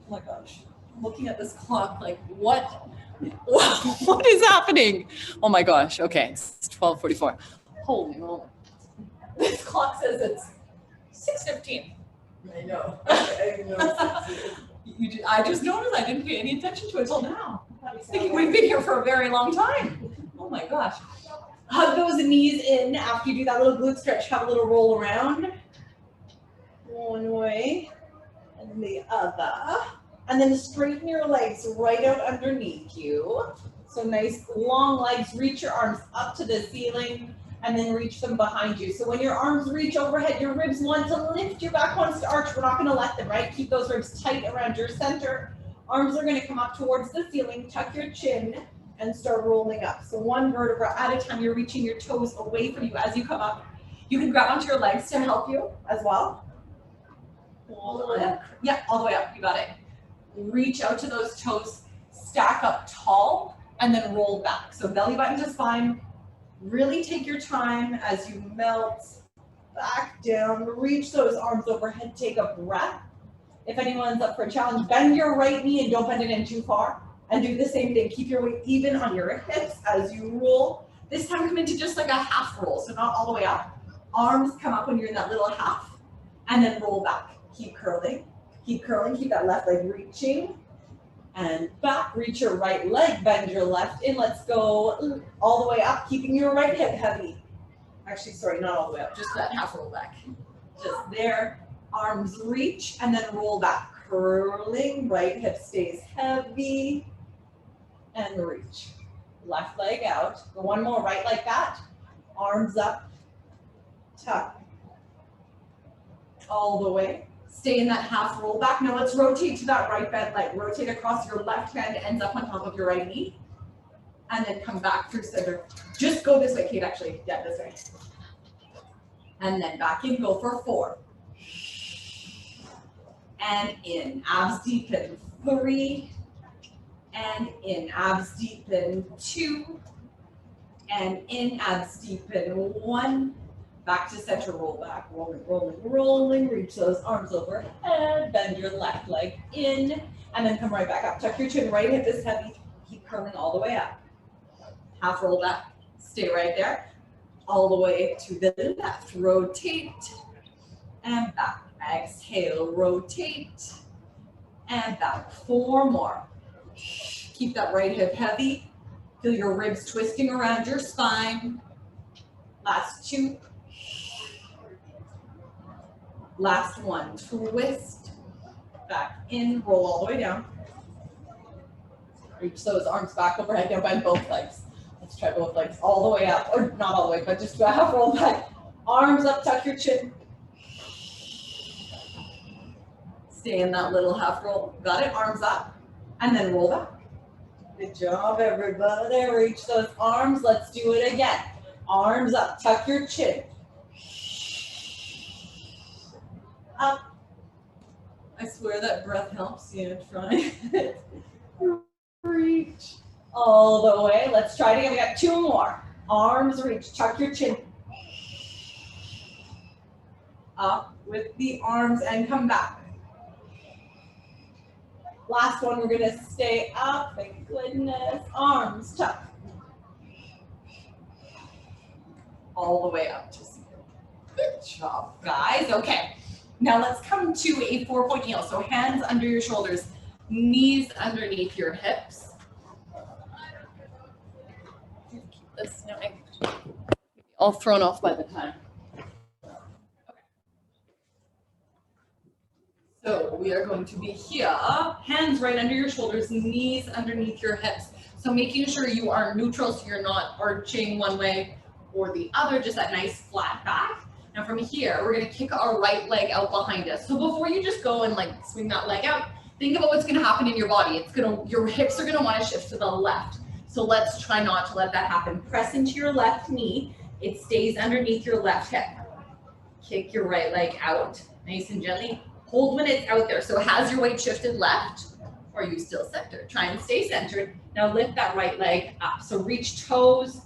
S6: Oh my gosh. I'm looking at this clock like, what is happening? Oh my gosh. Okay, it's 12:44. Holy moly. This clock says it's 6:15.
S5: I know. I know.
S6: I just noticed I didn't pay any attention to it till now. I was thinking we've been here for a very long time. Oh my gosh. Hug those knees in after you do that little glute stretch. Have a little roll around. One way and the other. And then straighten your legs right out underneath you. So nice long legs. Reach your arms up to the ceiling and then reach them behind you. So when your arms reach overhead, your ribs want to lift, your back wants to arch. We're not going to let them, right? Keep those ribs tight around your center. Arms are going to come up towards the ceiling. Tuck your chin and start rolling up. So 1 vertebra at a time. You're reaching your toes away from you as you come up. You can grab onto your legs to help you as well. All the way up. Yeah, all the way up. You got it. Reach out to those toes, stack up tall, and then roll back. So belly button to spine. Really take your time as you melt back down. Reach those arms overhead. Take a breath. If anyone's up for a challenge, bend your right knee and don't bend it in too far. And do the same thing. Keep your weight even on your hips as you roll. This time come into just like a half roll, so not all the way up. Arms come up when you're in that little half, and then roll back. Keep curling, keep curling, keep that left leg reaching. And back, reach your right leg, bend your left in. Let's go all the way up, keeping your right hip heavy. Actually, sorry, not all the way up, just that half roll back. Just there, arms reach, and then roll back. Curling, right hip stays heavy, and reach. Left leg out. Go one more, right like that. Arms up, tuck. All the way. Stay in that half roll back. Now let's rotate to that right bent leg. Rotate across, your left hand ends up on top of your right knee. And then come back through center. Just go this way, Kate, actually. Yeah, this way. And then back in, go for 4. And in, abs deepen, 3. And in, abs deepen, 2. And in, abs deepen, 1. Back to center, roll back, rolling, rolling, rolling, reach those arms overhead, bend your left leg in, and then come right back up. Tuck your chin, right hip is heavy, keep curling all the way up. Half roll back, stay right there, all the way to the left, rotate, and back. Exhale, rotate, and back. 4 more. Keep that right hip heavy, feel your ribs twisting around your spine. Last 2. Last 1, twist, back in, roll all the way down. Reach those arms back overhead, now bend both legs. Let's try both legs all the way up, or not all the way, but just do a half roll back. Arms up, tuck your chin. Stay in that little half roll. Got it, arms up, and then roll back. Good job, everybody. Reach those arms, let's do it again. Arms up, tuck your chin. Up. I swear that breath helps you. Try it. Reach all the way. Let's try it again. We got 2 more. Arms reach. Tuck your chin. Up with the arms and come back. Last one. We're going to stay up. Thank goodness. Arms tuck. All the way up to center. Good job, guys. Okay. Now let's come to a 4-point heel. So hands under your shoulders, knees underneath your hips. Keep this now. All thrown off by the time. Okay. So we are going to be here, hands right under your shoulders, knees underneath your hips. So making sure you are neutral, so you're not arching one way or the other, just that nice flat back. Now from here, we're gonna kick our right leg out behind us. So before you just go and like swing that leg out, think about what's gonna happen in your body. Your hips are gonna wanna shift to the left. So let's try not to let that happen. Press into your left knee. It stays underneath your left hip. Kick your right leg out, nice and gently. Hold when it's out there. So has your weight shifted left, or are you still centered? Try and stay centered. Now lift that right leg up. So reach toes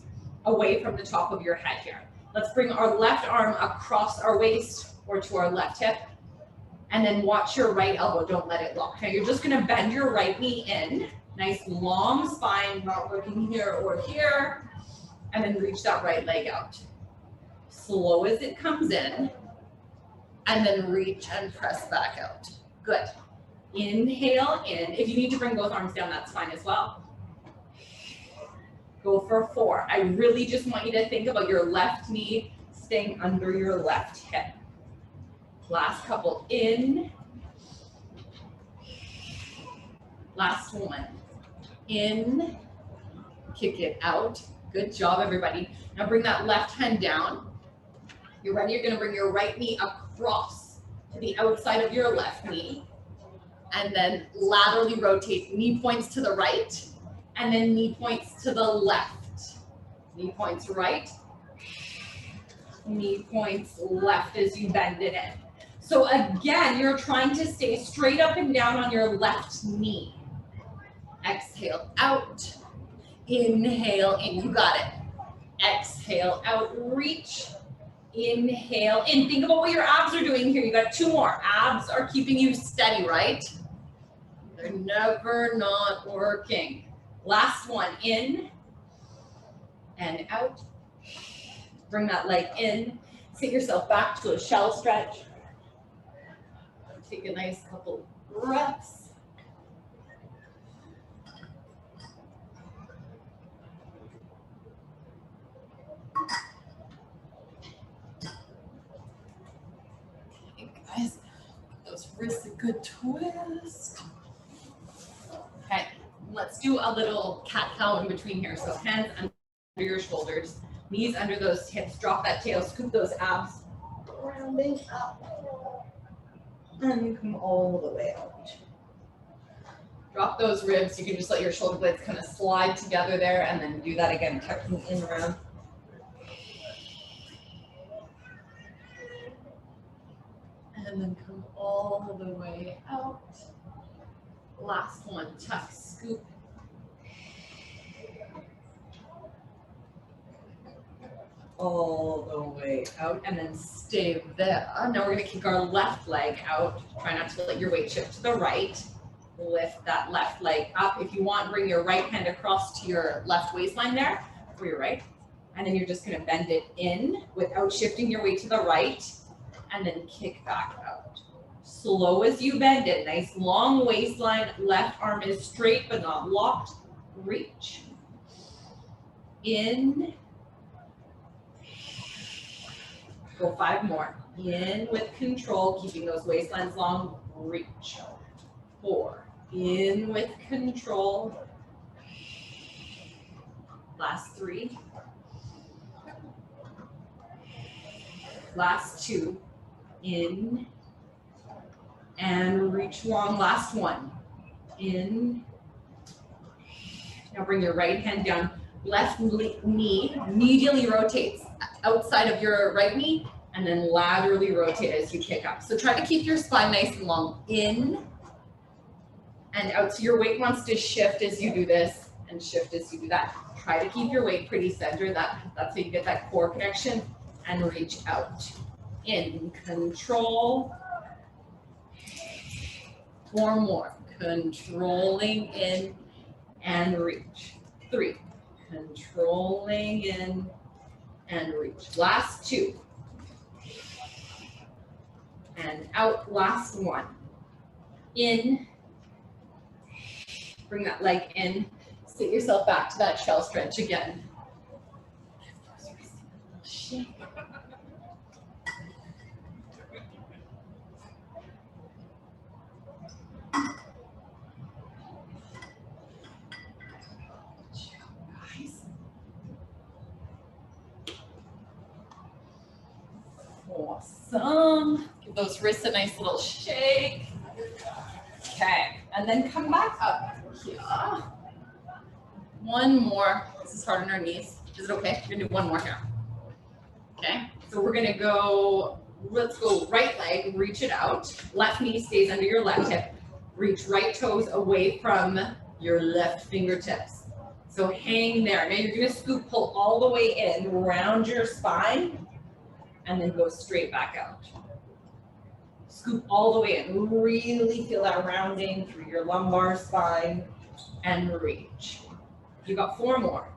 S6: away from the top of your head here. Let's bring our left arm across our waist or to our left hip, and then watch your right elbow, don't let it lock. Now you're just gonna bend your right knee in, nice long spine, not working here or here, and then reach that right leg out. Slow as it comes in, and then reach and press back out. Good. Inhale in. If you need to bring both arms down, that's fine as well. Go for 4. I really just want you to think about your left knee staying under your left hip. Last couple, in. Last one, in. Kick it out. Good job, everybody. Now bring that left hand down. You're ready, you're gonna bring your right knee across to the outside of your left knee. And then laterally rotate, knee points to the right, and then knee points to the left. Knee points right, knee points left as you bend it in. So again, you're trying to stay straight up and down on your left knee. Exhale out, inhale in, you got it. Exhale out, reach, inhale in. Think about what your abs are doing here. You got 2 more. Abs are keeping you steady, right? They're never not working. Last one, in and out. Bring that leg in. Sit yourself back to a shell stretch.
S1: take a nice couple breaths. Okay, guys, those wrists a good twist. Okay, let's do a little cat-cow in between here. So hands under your shoulders, knees under those hips, drop that tail, scoop those abs, rounding up. And you come all the way out. Drop those ribs. You can just let your shoulder blades kind of slide together there and then do that again, tucking in around. And then come all the way out. Last one, tuck, scoop. All the way out and then stay there. Now we're gonna kick our left leg out. Try not to let your weight shift to the right. Lift that left leg up. If you want, bring your right hand across to your left waistline there for your right. And then you're just gonna bend it in without shifting your weight to the right and then kick back out. Slow as you bend it, nice long waistline, left arm is straight but not locked. Reach. In. Go 5 more. In with control, keeping those waistlines long. Reach. 4. In with control. Last 3. Last 2. In. And reach long. Last 1. In. Now bring your right hand down. Left knee medially rotates outside of your right knee and then laterally rotate as you kick up. So try to keep your spine nice and long. In and out. So your weight wants to shift as you do this and shift as you do that. Try to keep your weight pretty centered. That's how you get that core connection and reach out. In, control. 4 more. Controlling in and reach. 3. Controlling in and reach. Last 2. And out. Last 1. In. Bring that leg in. Sit yourself back to that shell stretch again. Shake. Awesome. Give those wrists a nice little shake. Okay, and then come back up here. 1 more. This is hard on our knees. Is it okay? We're gonna do 1 more here. Okay, so we're gonna go, let's go right leg, reach it out. Left knee stays under your left hip. Reach right toes away from your left fingertips. So hang there. Now you're gonna scoop, pull all the way in, round your spine, and then go straight back out. Scoop all the way in. Really feel that rounding through your lumbar spine and reach. You got 4 more.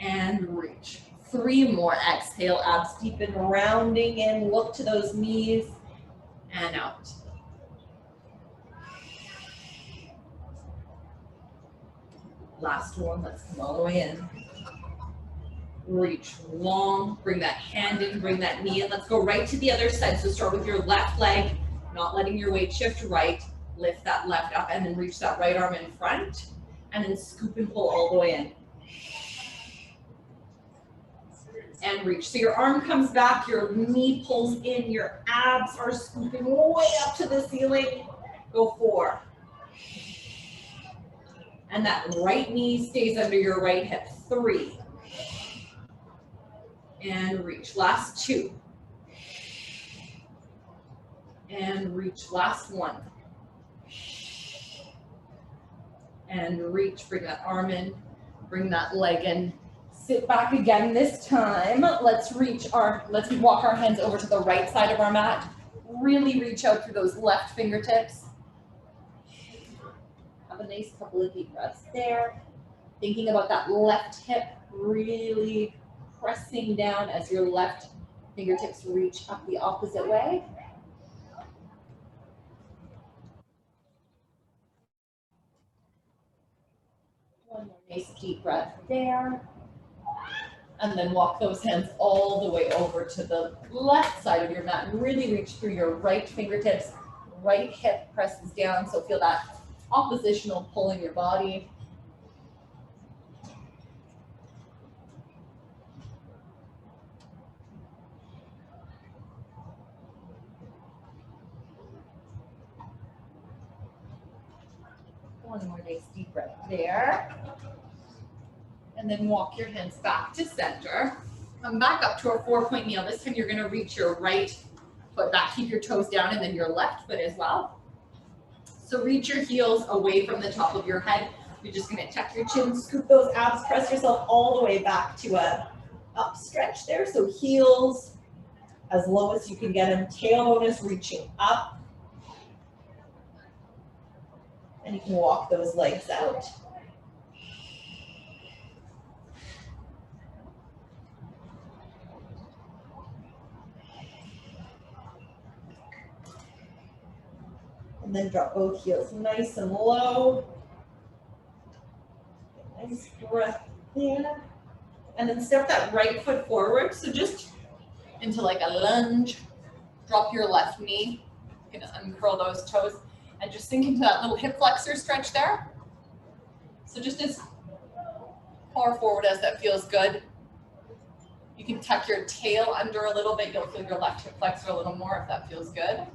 S1: And reach. 3 more. Exhale, abs deepen, rounding in. Look to those knees and out. Last one. Let's come all the way in. Reach long, bring that hand in, bring that knee in. Let's go right to the other side. So start with your left leg, not letting your weight shift right. Lift that left up and then reach that right arm in front and then scoop and pull all the way in. And reach. So your arm comes back, your knee pulls in, your abs are scooping way up to the ceiling. Go 4. And that right knee stays under your right hip. 3. And reach. Last 2. And reach. Last 1. And reach. Bring that arm in. Bring that leg in. Sit back again this time. Let's walk our hands over to the right side of our mat. Really reach out through those left fingertips. Have a nice couple of deep breaths there. Thinking about that left hip really pressing down as your left
S6: Fingertips reach up the opposite way. One more nice deep breath there. And then walk those hands all the way over to the left side of your mat and really reach through your right fingertips. Right hip presses down, so feel that oppositional pull in your body. One more nice deep breath there. And then walk your hands back to center. Come back up to our 4-point kneel. This time you're gonna reach your right foot back, keep your toes down, and then your left foot as well. So reach your heels away from the top of your head. You're just gonna tuck your chin, scoop those abs, press yourself all the way back to a up stretch there. So heels as low as you can get them. Tailbone is reaching up. And you can walk those legs out. And then drop both heels nice and low. Nice breath there. And then step that right foot forward. So just into like a lunge. Drop your left knee. You can uncurl those toes. And just sink into that little hip flexor stretch there. So just as far forward as that feels good. You can tuck your tail under a little bit. You'll feel your left hip flexor a little more if that feels good.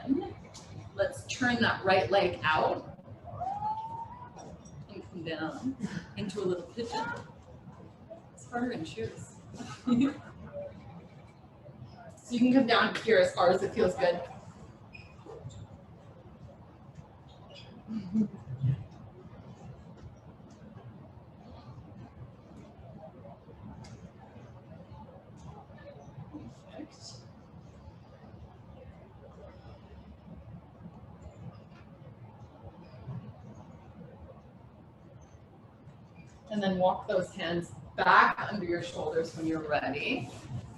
S6: And then let's turn that right leg out and come down into a little pigeon. It's harder in shoes. So you can come down here as far as it feels good. Perfect. And then walk those hands back under your shoulders when you're ready.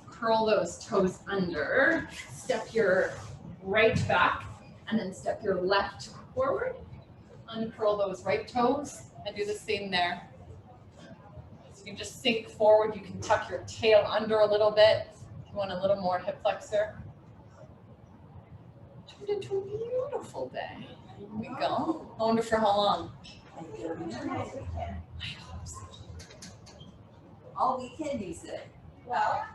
S6: Curl those toes under. Step your right back and then step your left forward. Uncurl those right toes and do the same there. So you can just sink forward. You can tuck your tail under a little bit if you want a little more hip flexor. Turned into a beautiful day. Here we go. I wonder for how long.
S5: All weekend, you said.
S4: Well,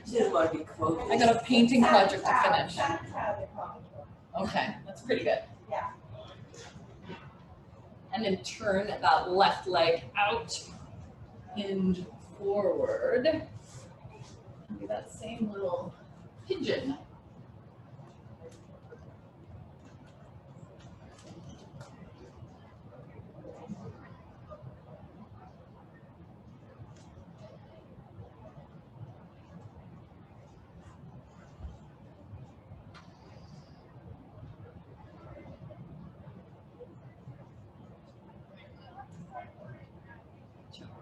S5: She doesn't want to be quoted.
S6: I got a painting project to finish.
S4: That's how they call it.
S6: Okay, that's pretty good.
S4: Yeah.
S6: And then turn that left leg out, hinge forward. And do that same little pigeon.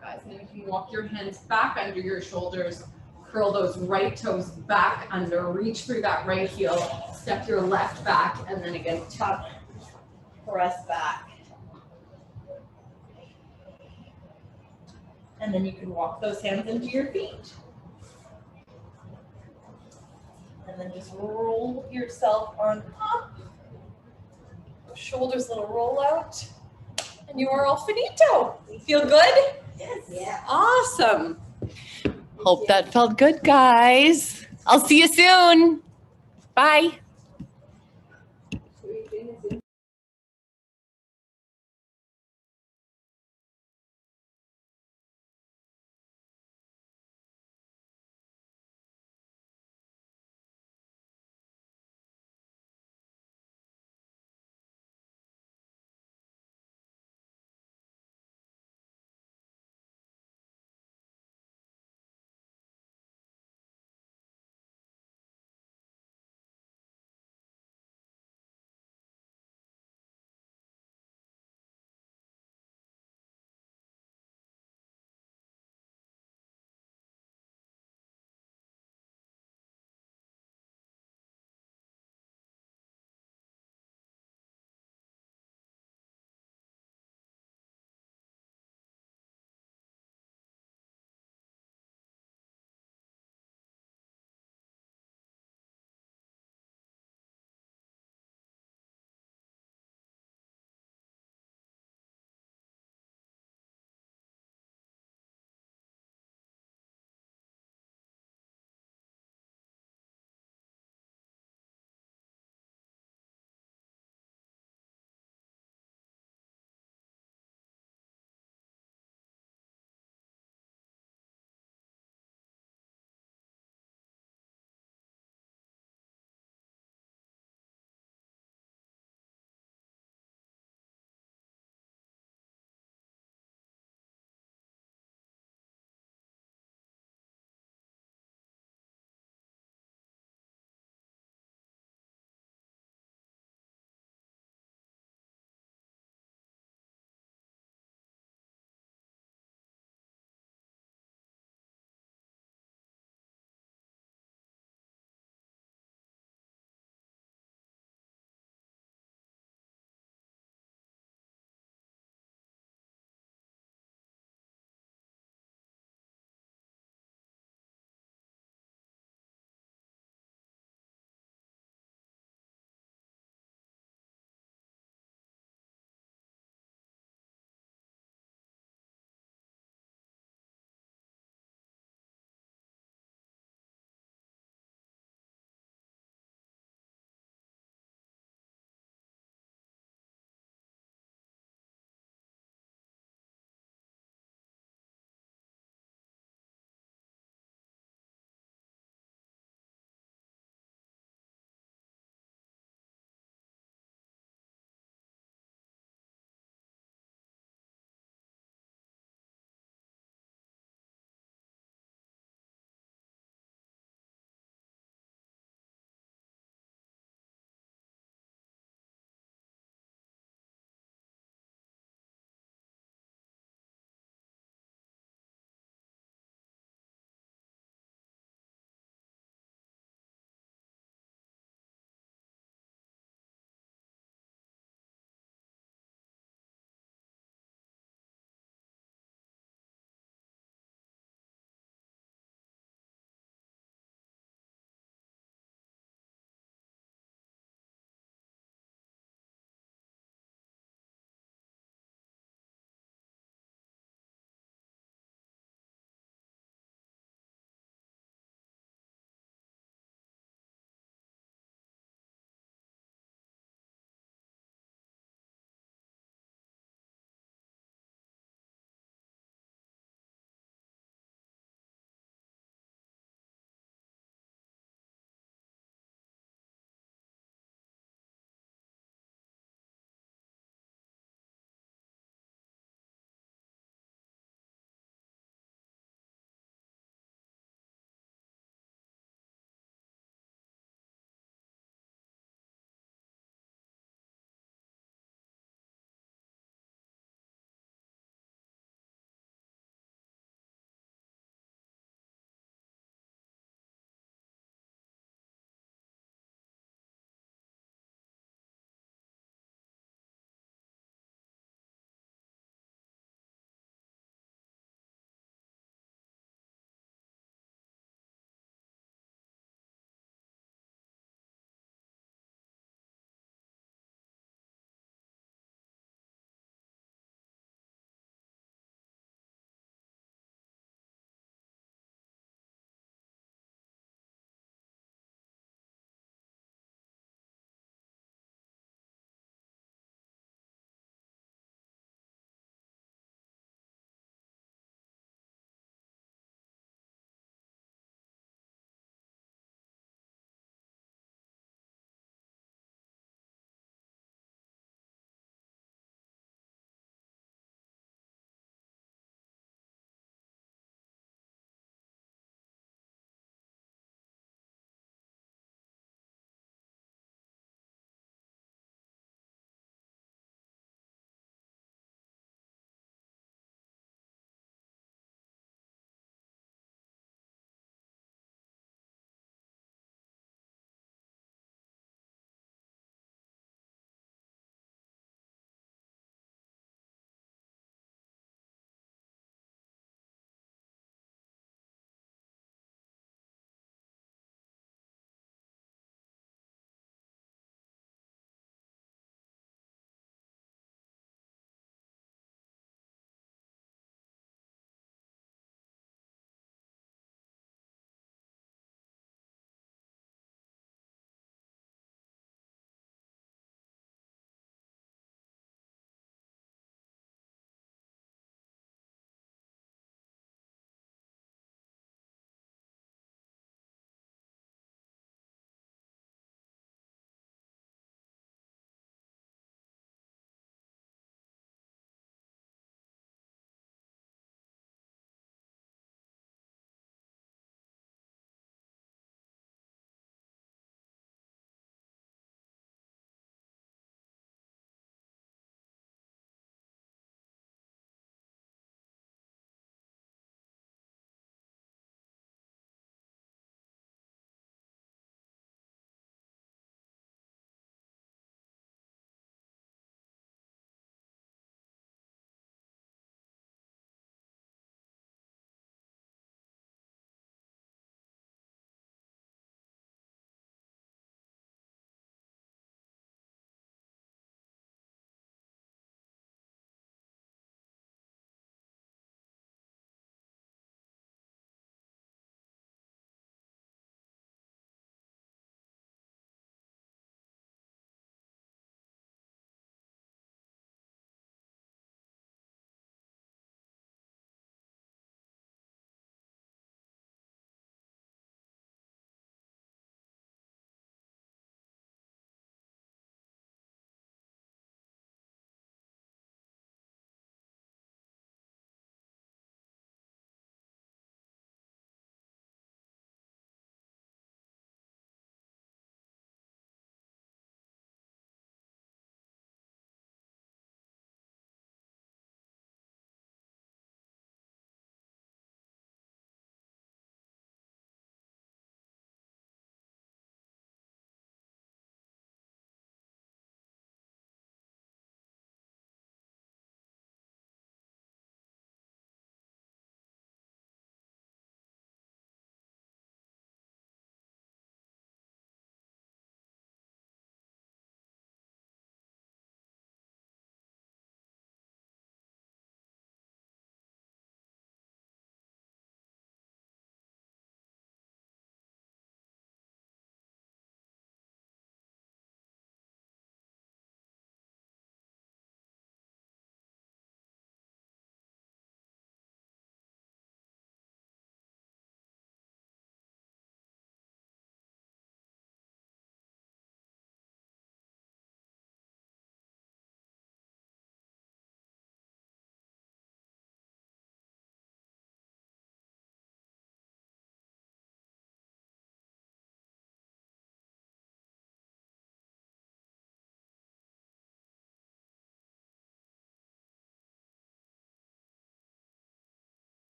S6: Guys, and then you can walk your hands back under your shoulders, curl those right toes back under, reach through that right heel, step your left back, and then again, tuck, press back. And then you can walk those hands into your feet. And then just roll yourself on up. Shoulders little roll out. And you are all finito. Feel good?
S5: Yes.
S4: Yeah.
S1: Awesome. Hope that felt good, guys. I'll see you soon. Bye.